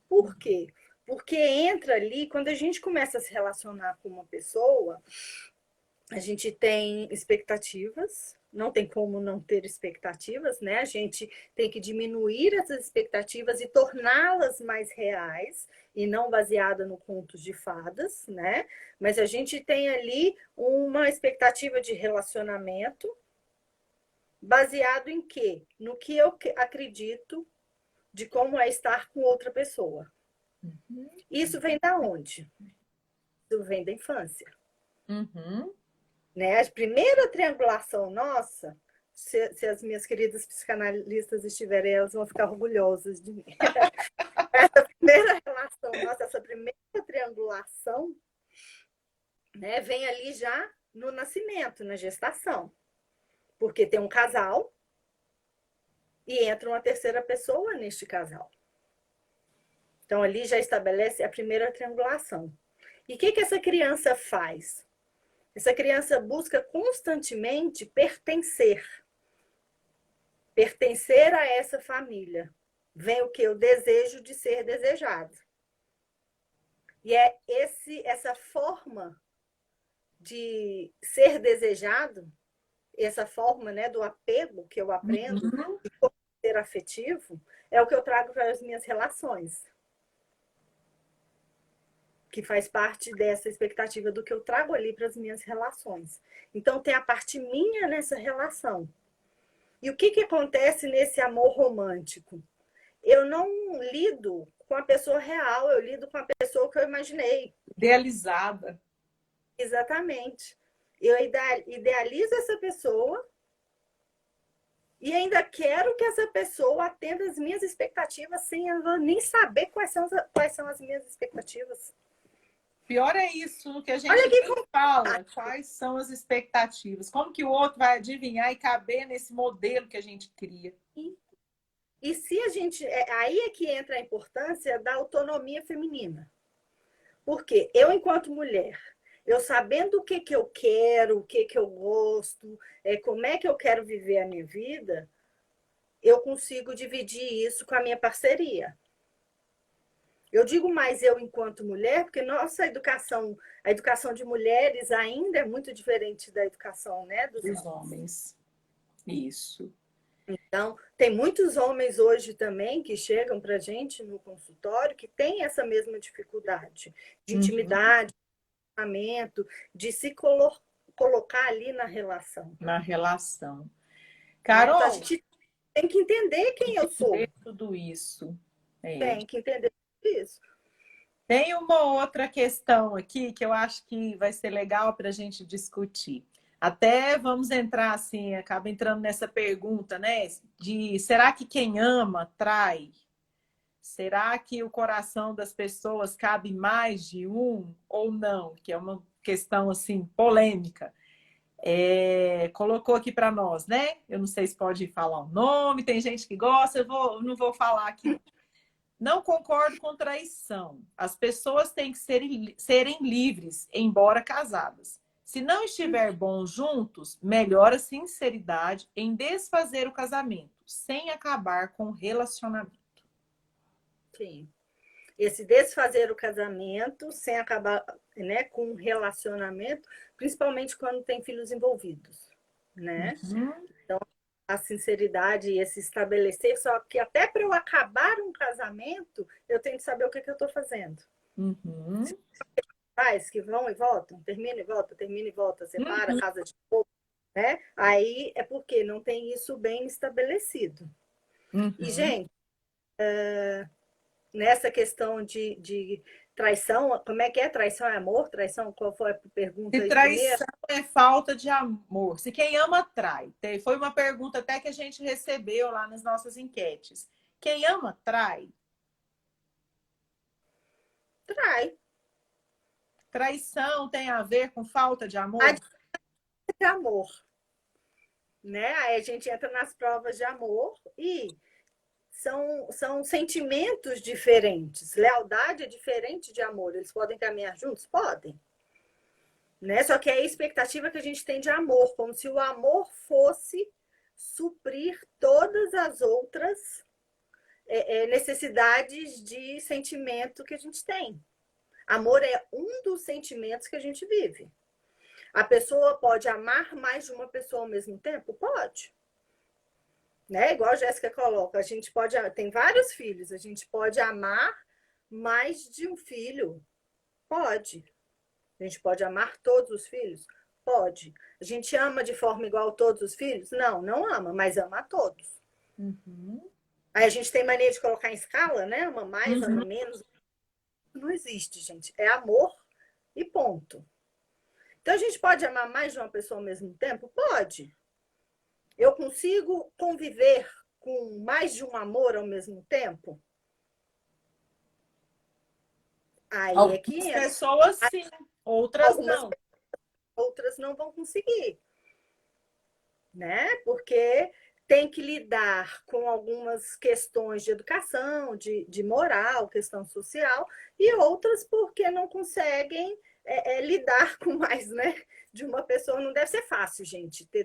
Por quê? Porque entra ali, quando a gente começa a se relacionar com uma pessoa, a gente tem expectativas, não tem como não ter expectativas, né? A gente tem que diminuir essas expectativas e torná-las mais reais e não baseada no contos de fadas, né? Mas a gente tem ali uma expectativa de relacionamento baseado em quê? No que eu acredito de como é estar com outra pessoa. Isso vem da onde? Isso vem da infância. Uhum. Né? A primeira triangulação nossa, se as minhas queridas psicanalistas estiverem, elas vão ficar orgulhosas de mim. Essa primeira relação nossa, essa primeira triangulação, né, vem ali já no nascimento, na gestação. Porque tem um casal e entra uma terceira pessoa neste casal. Então, ali já estabelece a primeira triangulação. E o que que essa criança faz? Essa criança busca constantemente pertencer. Pertencer a essa família. Vem o que? O desejo de ser desejado. E é essa forma de ser desejado, essa forma, né, do apego que eu aprendo, Uhum. de como ser afetivo, é o que eu trago para as minhas relações. Que faz parte dessa expectativa do que eu trago ali para as minhas relações. Então, tem a parte minha nessa relação. E o que, que acontece nesse amor romântico? Eu não lido com a pessoa real, eu lido com a pessoa que eu imaginei. Idealizada. Exatamente. Eu idealizo essa pessoa e ainda quero que essa pessoa atenda as minhas expectativas sem eu nem saber quais são as minhas expectativas. Pior é isso, que a Olha gente que nem fala quais são as expectativas. Como que o outro vai adivinhar e caber nesse modelo que a gente cria? E se a gente. Aí é que entra a importância da autonomia feminina. Porque eu, enquanto mulher, eu sabendo o que, que eu quero, o que, que eu gosto, como é que eu quero viver a minha vida, eu consigo dividir isso com a minha parceria. Eu digo mais eu enquanto mulher, porque nossa educação, a educação de mulheres ainda é muito diferente da educação, né, dos Dos homens. homens. Isso. Então, tem muitos homens hoje também que chegam para a gente no consultório que têm essa mesma dificuldade de Uhum. intimidade, de se colocar ali na relação. Na relação. Né? Então, a Carol, gente tem que entender quem eu sou. entender tudo isso. É. Tem que entender isso. Tem uma outra questão aqui que eu acho que vai ser legal para a gente discutir. Até vamos entrar assim, acaba entrando nessa pergunta, né? De será que quem ama trai? Será que o coração das pessoas cabe mais de um ou não? Que é uma questão assim polêmica. Colocou aqui para nós, né? Eu não sei se pode falar o nome, tem gente que gosta, não vou falar aqui. Não concordo com traição. As pessoas têm que serem livres, embora casadas. Se não estiver bom juntos, melhor a sinceridade em desfazer o casamento, sem acabar com o relacionamento. Sim. Esse desfazer o casamento sem acabar, né, com um relacionamento, principalmente quando tem filhos envolvidos, né? Uhum. A sinceridade e esse estabelecer, só que até para eu acabar um casamento, eu tenho que saber o que, que eu estou fazendo. Uhum. Pais que vão e voltam, termina e volta, separa, Uhum. casa de novo, né? Aí é porque não tem isso bem estabelecido. E, Uhum. gente, nessa questão de traição, como é que é? Traição é amor? Traição, qual foi a pergunta Se aí primeiro? traição é falta de amor. Se quem ama trai. Foi uma pergunta até que a gente recebeu lá nas nossas enquetes. Quem ama trai? Trai. Traição tem a ver com falta de A amor? de amor, né? Aí a gente entra nas provas de amor e são sentimentos diferentes. Lealdade é diferente de amor. Eles podem caminhar juntos? Podem. Né? Só que é a expectativa que a gente tem de amor, como se o amor fosse suprir todas as outras necessidades de sentimento que a gente tem. Amor é um dos sentimentos que a gente vive. A pessoa pode amar mais de uma pessoa ao mesmo tempo? Pode. Né? Igual a Jéssica coloca, a gente pode, tem vários filhos, a gente pode amar mais de um filho? Pode. A gente pode amar todos os filhos? Pode. A gente ama de forma igual todos os filhos? Não, não ama, mas ama a todos. Uhum. Aí a gente tem mania de colocar em escala, né? Ama mais, ama Uhum. menos. Não existe, gente. É amor e ponto. Então a gente pode amar mais de uma pessoa ao mesmo tempo? Pode. Eu consigo conviver com mais de um amor ao mesmo tempo? Aí é que Algumas entra. pessoas sim, outras Algumas não. outras não vão conseguir, né? Porque tem que lidar com algumas questões de educação, de moral, questão social, e outras porque não conseguem lidar com mais, né? De uma pessoa. Não deve ser fácil, gente, ter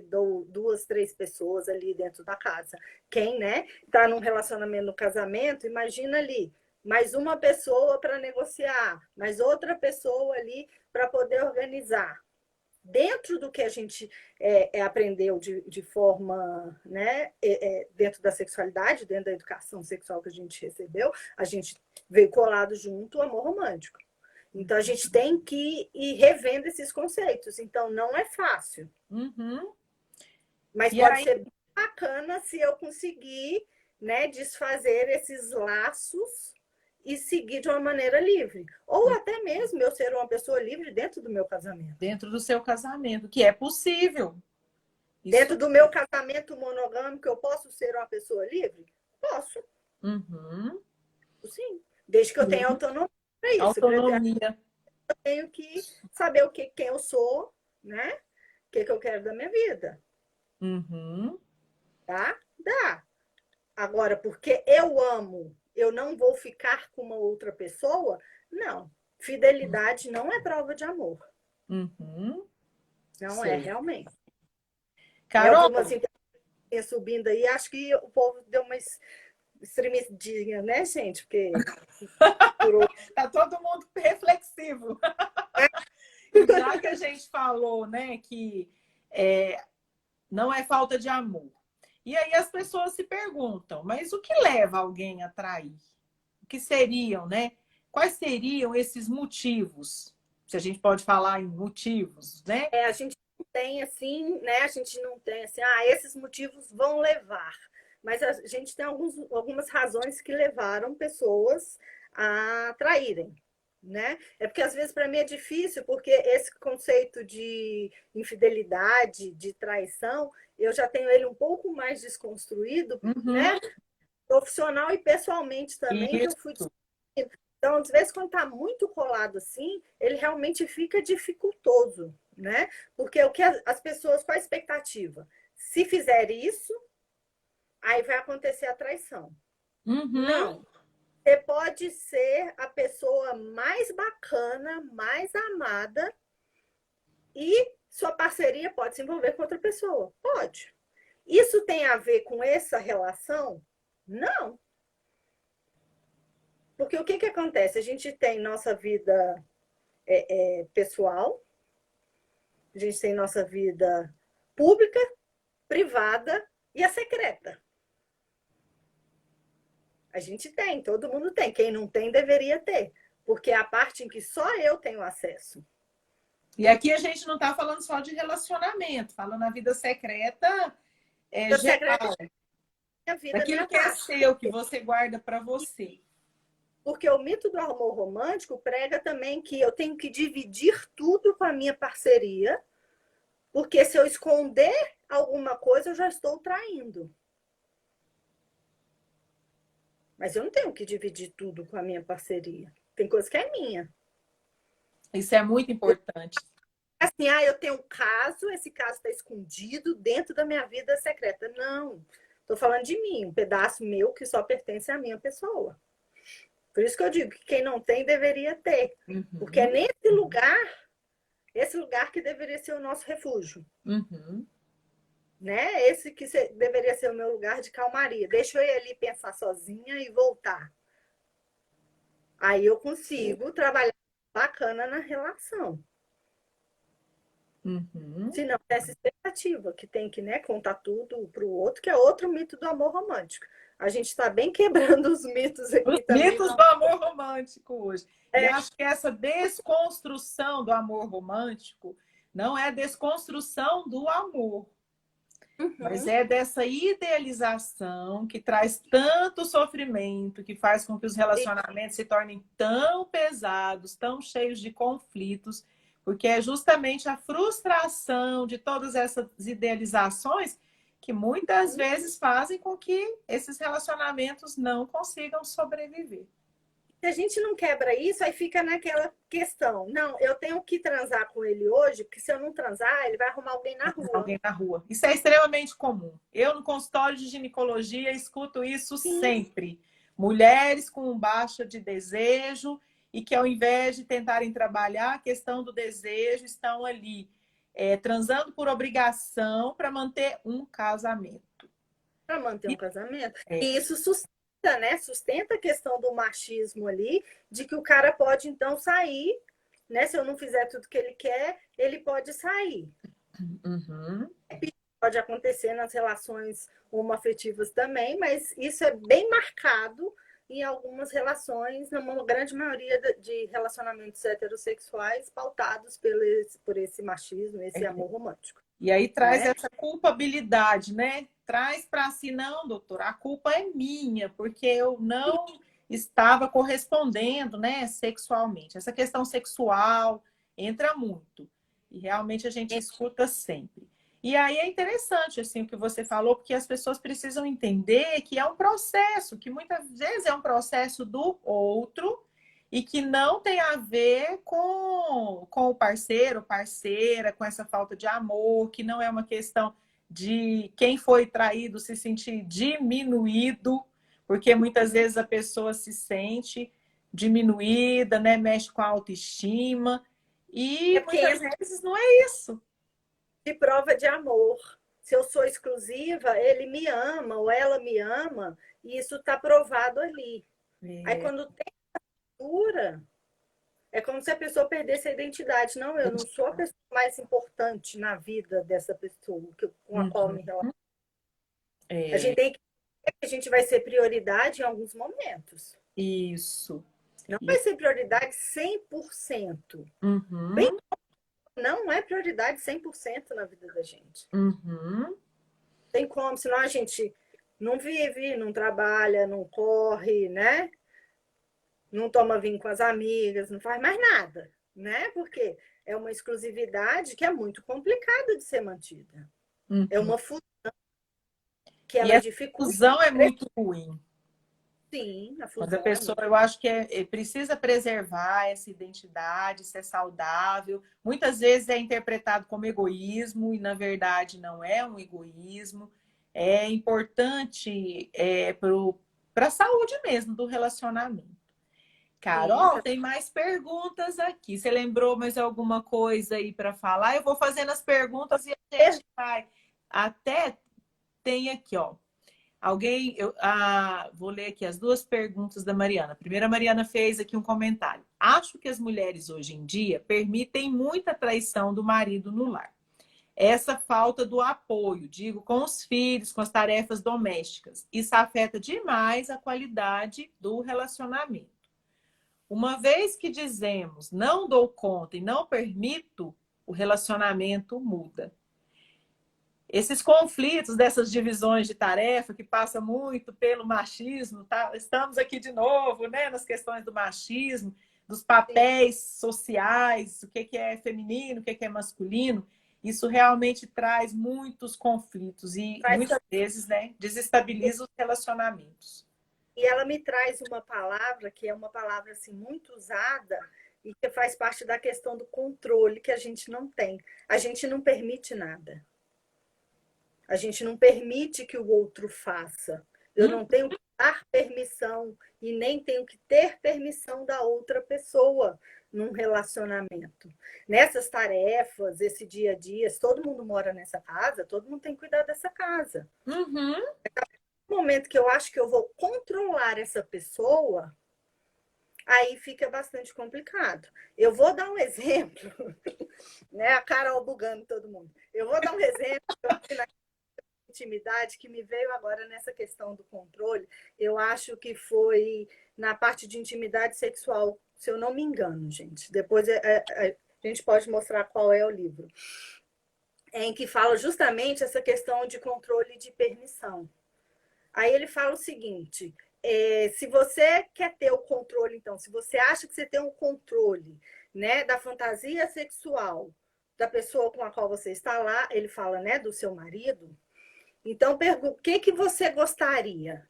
duas, três pessoas ali dentro da casa. Quem, né, está num relacionamento, no casamento, imagina ali, mais uma pessoa para negociar, mais outra pessoa ali para poder organizar. Dentro do que a gente aprendeu de forma, né, dentro da sexualidade, dentro da educação sexual que a gente recebeu, a gente veio colado junto o amor romântico. Então, a gente tem que ir revendo esses conceitos. Então, não é fácil. Uhum. Mas E pode aí, ser bacana se eu conseguir, né, desfazer esses laços e seguir de uma maneira livre. Ou até mesmo eu ser uma pessoa livre dentro do meu casamento. dentro do seu casamento, que é possível. Dentro do meu casamento monogâmico, eu posso ser uma pessoa livre? Posso, Uhum. sim. Desde que eu tenha Sim. autonomia para isso. Autonomia. Eu tenho que saber quem eu sou, né? O que eu quero da minha vida. Uhum. Tá? Dá. Agora, porque eu amo, eu não vou ficar com uma outra pessoa? Não. Fidelidade não é prova de amor. Uhum. Não é, Sei. realmente. Eu vi umas Carol, internet subindo aí, acho que o povo deu uma extremidinha, né, gente? Porque por tá todo mundo reflexivo. E já que a gente falou, né, que não é falta de amor. E aí as pessoas se perguntam, mas o que leva alguém a trair? O que seriam, né? Quais seriam esses motivos? Se a gente pode falar em motivos, né? a gente não tem assim, né? A gente não tem assim, esses motivos vão levar. Mas a gente tem algumas razões que levaram pessoas a traírem, né? É porque às vezes para mim é difícil, porque esse conceito de infidelidade, de traição, eu já tenho ele um pouco mais desconstruído, Uhum. né? Profissional e pessoalmente também, que eu fui. Isso. Então, às vezes, quando está muito colado assim, ele realmente fica dificultoso, né? Porque o que as pessoas, qual a expectativa? Se fizer isso, aí vai acontecer a traição. Uhum. Não. Você pode ser a pessoa mais bacana, mais amada, e sua parceria pode se envolver com outra pessoa. Pode. Isso tem a ver com essa relação? Não. Porque o que acontece? A gente tem nossa vida pessoal, a gente tem nossa vida pública, privada e a secreta. A gente tem, todo mundo tem. Quem não tem, deveria ter. Porque é a parte em que só eu tenho acesso. E aqui a gente não está falando só de relacionamento, falando na vida secreta A secreta geral, é a vida, daquilo minha que é parte. seu, que você guarda para você. Porque o mito do amor romântico prega também que eu tenho que dividir tudo com a minha parceria, porque se eu esconder alguma coisa, eu já estou traindo. Mas eu não tenho que dividir tudo com a minha parceria. Tem coisa que é minha. Isso é muito importante. Assim, eu tenho um caso, esse caso está escondido dentro da minha vida secreta. Não, estou falando de mim, um pedaço meu que só pertence à minha pessoa. Por isso que eu digo que quem não tem deveria ter. Porque é Uhum. nesse lugar, esse lugar que deveria ser o nosso refúgio. Uhum. Né? Esse que deveria ser o meu lugar de calmaria. Deixa eu ir ali pensar sozinha e voltar. Aí eu consigo trabalhar bacana na relação. Uhum. Se não, essa expectativa que tem que, né, contar tudo para o outro, que é outro mito do amor romântico. A gente está bem quebrando os mitos Os aqui também. mitos do amor romântico hoje. E É, acho que essa desconstrução do amor romântico não é desconstrução do amor, mas uhum. é dessa idealização que traz tanto sofrimento, que faz com que os relacionamentos se tornem tão pesados, tão cheios de conflitos, porque é justamente a frustração de todas essas idealizações que muitas vezes fazem com que esses relacionamentos não consigam sobreviver. Se a gente não quebra isso, aí fica naquela questão. Não, eu tenho que transar com ele hoje, porque se eu não transar, ele vai arrumar alguém na rua. Alguém na rua. Isso é extremamente comum. Eu, no consultório de ginecologia, escuto isso Sim, sempre. Mulheres com baixa de desejo e que, ao invés de tentarem trabalhar a questão do desejo, estão ali transando por obrigação para manter um casamento. para manter um E, casamento. é, E isso sustenta, né? Sustenta a questão do machismo ali, de que o cara pode então sair, né? Se eu não fizer tudo que ele quer, ele pode sair. uhum. Pode acontecer nas relações homoafetivas também, mas isso é bem marcado em algumas relações, na grande maioria de relacionamentos heterossexuais pautados por esse machismo, esse amor romântico. E aí traz Né? essa culpabilidade, né? Traz para si, não, doutor, a culpa é minha, porque eu não estava correspondendo, né, sexualmente. Essa questão sexual entra muito. E realmente a gente escuta sempre. E aí é interessante, assim, o que você falou, porque as pessoas precisam entender que é um processo, que muitas vezes é um processo do outro, e que não tem a ver com o parceiro, parceira, com essa falta de amor, que não é uma questão de quem foi traído se sentir diminuído, porque muitas vezes a pessoa se sente diminuída, né? Mexe com a autoestima, e É porque muitas entra vezes não é isso. de prova de amor. Se eu sou exclusiva, ele me ama ou ela me ama, e isso está provado ali. Aí É, quando tem cura, é como se a pessoa perdesse a identidade. Não, eu não sou a pessoa mais importante na vida dessa pessoa com a qual eu me uhum, relaciono. A é, gente tem que a gente vai ser prioridade em alguns momentos. isso. Não vai E- ser prioridade 100%. Bem, uhum, não é prioridade 100% na vida da gente. uhum, Tem como, senão a gente não vive, não trabalha, não corre, né? Não toma vinho com as amigas, não faz mais nada, né? Porque é uma exclusividade que é muito complicada de ser mantida. É uhum. uma fusão que E ela essa dificulta. fusão é muito ruim. Sim, a Quando a fusão é pessoa, muito. eu acho que precisa preservar essa identidade, ser saudável. Muitas vezes é interpretado como egoísmo e, na verdade, não é um egoísmo. É importante para a saúde mesmo do relacionamento. Sim, Carol, tem mais perguntas aqui. Você lembrou mais alguma coisa aí para falar? Eu vou fazendo as perguntas e a gente vai. Até tem aqui, ó. Alguém, vou ler aqui as duas perguntas da Mariana. Primeiro, a Mariana fez aqui um comentário. Acho que as mulheres hoje em dia permitem muita traição do marido no lar. Essa falta do apoio, digo, com os filhos, com as tarefas domésticas. Isso afeta demais a qualidade do relacionamento. Uma vez que dizemos não dou conta e não permito, o relacionamento muda. Esses conflitos dessas divisões de tarefa que passa muito pelo machismo, tá? Estamos aqui de novo, né, nas questões do machismo, dos papéis sociais, o que é feminino, o que é masculino. Isso realmente traz muitos conflitos e faz. muitas vezes, né, desestabiliza os relacionamentos. E ela me traz uma palavra que é uma palavra assim muito usada e que faz parte da questão do controle que a gente não tem. A gente não permite nada. A gente não permite que o outro faça. Eu Hum? não tenho que dar permissão e nem tenho que ter permissão da outra pessoa num relacionamento. Nessas tarefas, esse dia a dia, se todo mundo mora nessa casa, todo mundo tem que cuidar dessa casa. Uhum. No momento que eu acho que eu vou controlar essa pessoa, aí fica bastante complicado. Eu vou dar um exemplo, né? A Carol bugando todo mundo. Eu vou dar um exemplo na intimidade que me veio agora nessa questão do controle. Eu acho que foi na parte de intimidade sexual, se eu não me engano, gente. Depois a gente pode mostrar qual é o livro. Em que fala justamente essa questão de controle de permissão. Aí ele fala o seguinte: se você quer ter o controle, então, se você acha que você tem um controle, né, da fantasia sexual da pessoa com a qual você está lá, ele fala, né, do seu marido. Então, pergunta: o que você gostaria?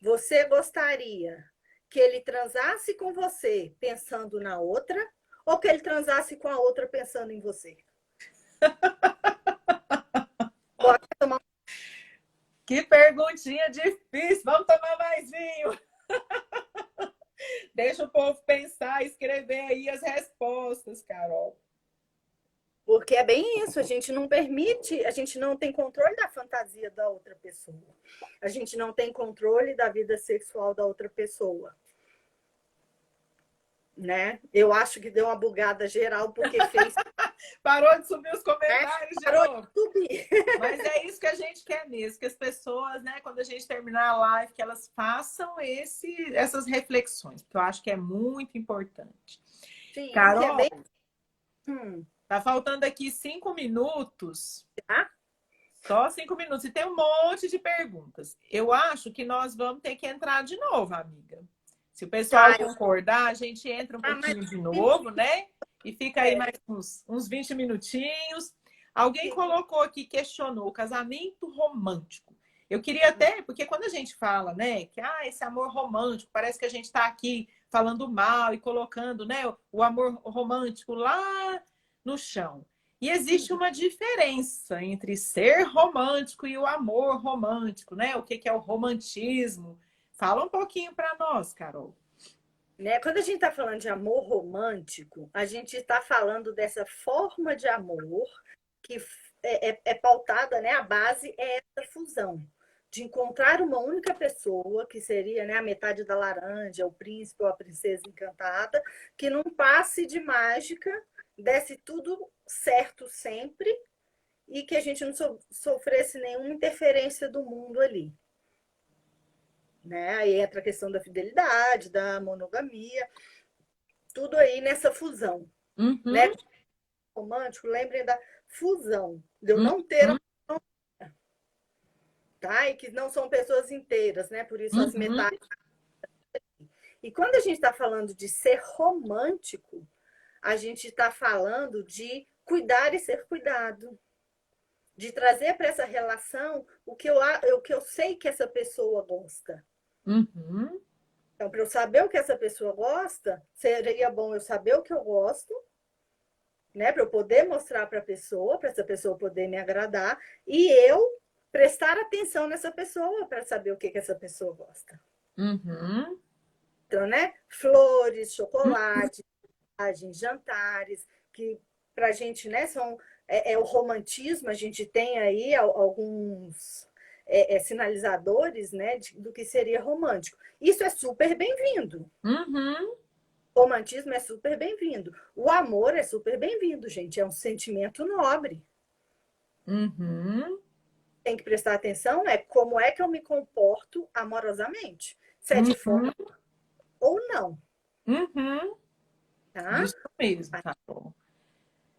Você gostaria que ele transasse com você pensando na outra ou que ele transasse com a outra pensando em você? Bora tomar. Que perguntinha difícil. Vamos tomar mais vinho. Deixa o povo pensar, escrever aí as respostas, Carol. Porque é bem isso, a gente não permite, a gente não tem controle da fantasia da outra pessoa. A gente não tem controle da vida sexual da outra pessoa. Né? Eu acho que deu uma bugada geral porque fez. Parou de subir os comentários, Parou de novo. de subir. Mas é isso que a gente quer mesmo, que as pessoas, né, quando a gente terminar a live, que elas façam essas reflexões, porque eu acho que é muito importante. Sim, porque é Carol, bem. Tá faltando aqui 5 minutos. Tá? Só 5 minutos. E tem um monte de perguntas. Eu acho que nós vamos ter que entrar de novo, amiga. Se o pessoal concordar, a gente entra um pouquinho de novo, né? E fica aí mais uns 20 minutinhos. Alguém colocou aqui, questionou, casamento romântico. Eu queria até, porque quando a gente fala, né, que esse amor romântico, parece que a gente está aqui falando mal e colocando, né, o amor romântico lá no chão. E existe uma diferença entre ser romântico e o amor romântico, né? O que é o romantismo? Fala um pouquinho para nós, Carol. Né? Quando a gente está falando de amor romântico, a gente está falando dessa forma de amor que é pautada, né? A base é essa fusão de encontrar uma única pessoa, que seria, né, a metade da laranja, o príncipe ou a princesa encantada, que num passe de mágica desse tudo certo sempre e que a gente não sofresse nenhuma interferência do mundo ali. Né? Aí entra a questão da fidelidade, da monogamia, tudo aí nessa fusão. Uhum. Né? Romântico, lembrem da fusão, de eu não ter a tá? E que não são pessoas inteiras, né? Por isso as metades. E quando a gente está falando de ser romântico, a gente está falando de cuidar e ser cuidado. De trazer para essa relação o que eu sei que essa pessoa gosta. Uhum. Então, para eu saber o que essa pessoa gosta, seria bom eu saber o que eu gosto, né? Para eu poder mostrar para essa pessoa poder me agradar, e eu prestar atenção nessa pessoa para saber o que essa pessoa gosta. Uhum. Então, né? Flores, chocolate, jantares, que para a gente, né, são o romantismo, a gente tem aí alguns sinalizadores, né, do que seria romântico. Isso é super bem-vindo. Uhum. O romantismo é super bem-vindo. O amor é super bem-vindo, gente. É um sentimento nobre. Uhum. Tem que prestar atenção, como é que eu me comporto amorosamente. Se é de forma ou não. Uhum. Tá? Isso mesmo, Carol.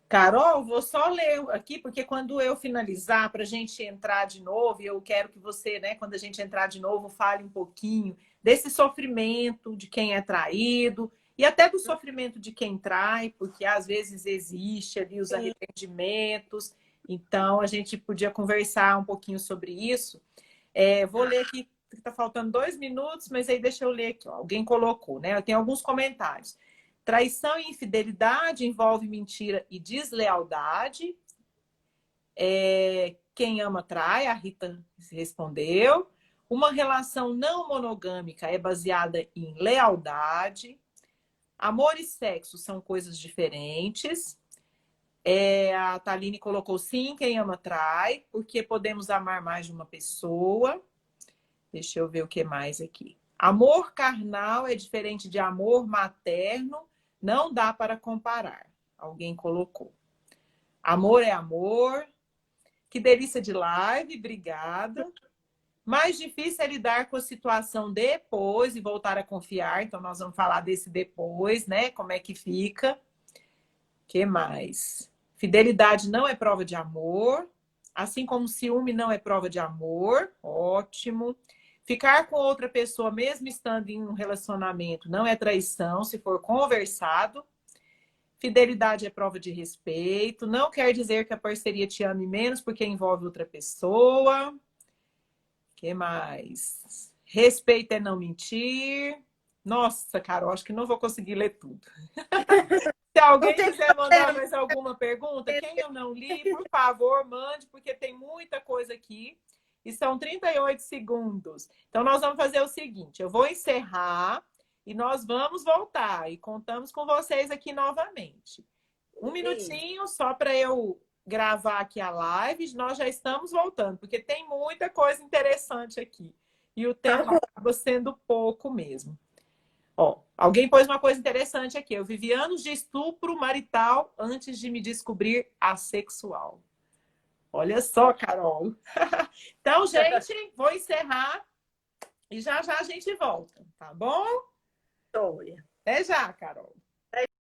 Carol, vou só ler aqui, porque quando eu finalizar, para a gente entrar de novo, e eu quero que você, né, quando a gente entrar de novo, fale um pouquinho desse sofrimento de quem é traído e até do sofrimento de quem trai, porque às vezes existe ali os arrependimentos. Então, a gente podia conversar um pouquinho sobre isso. Vou ler aqui, está faltando 2 minutos, mas aí deixa eu ler aqui. Ó. Alguém colocou, né? Eu tenho alguns comentários. Traição e infidelidade envolve mentira e deslealdade. Quem ama trai, a Rita respondeu. Uma relação não monogâmica é baseada em lealdade. Amor e sexo são coisas diferentes. A Taline colocou sim, quem ama trai, porque podemos amar mais de uma pessoa. Deixa eu ver o que mais aqui. Amor carnal é diferente de amor materno. Não dá para comparar. Alguém colocou. Amor é amor. Que delícia de live, obrigada. Mais difícil é lidar com a situação depois e voltar a confiar. Então, nós vamos falar desse depois, né? Como é que fica. Que mais? Fidelidade não é prova de amor. Assim como ciúme não é prova de amor. Ótimo. Ficar com outra pessoa, mesmo estando em um relacionamento, não é traição se for conversado. Fidelidade é prova de respeito. Não quer dizer que a parceria te ame menos porque envolve outra pessoa. Que mais? Respeito é não mentir. Nossa, Carol, acho que não vou conseguir ler tudo. Se alguém quiser mandar mais alguma pergunta, quem eu não li, por favor, mande, porque tem muita coisa aqui. E são 38 segundos. Então, nós vamos fazer o seguinte: eu vou encerrar e nós vamos voltar. E contamos com vocês aqui novamente. Um minutinho só para eu gravar aqui a live. Nós já estamos voltando, porque tem muita coisa interessante aqui. E o tempo acaba sendo pouco mesmo. Ó, alguém pôs uma coisa interessante aqui. Eu vivi anos de estupro marital antes de me descobrir assexual. Olha só, Carol. Então, gente, vou encerrar e já já a gente volta, tá bom? História. Até já, Carol.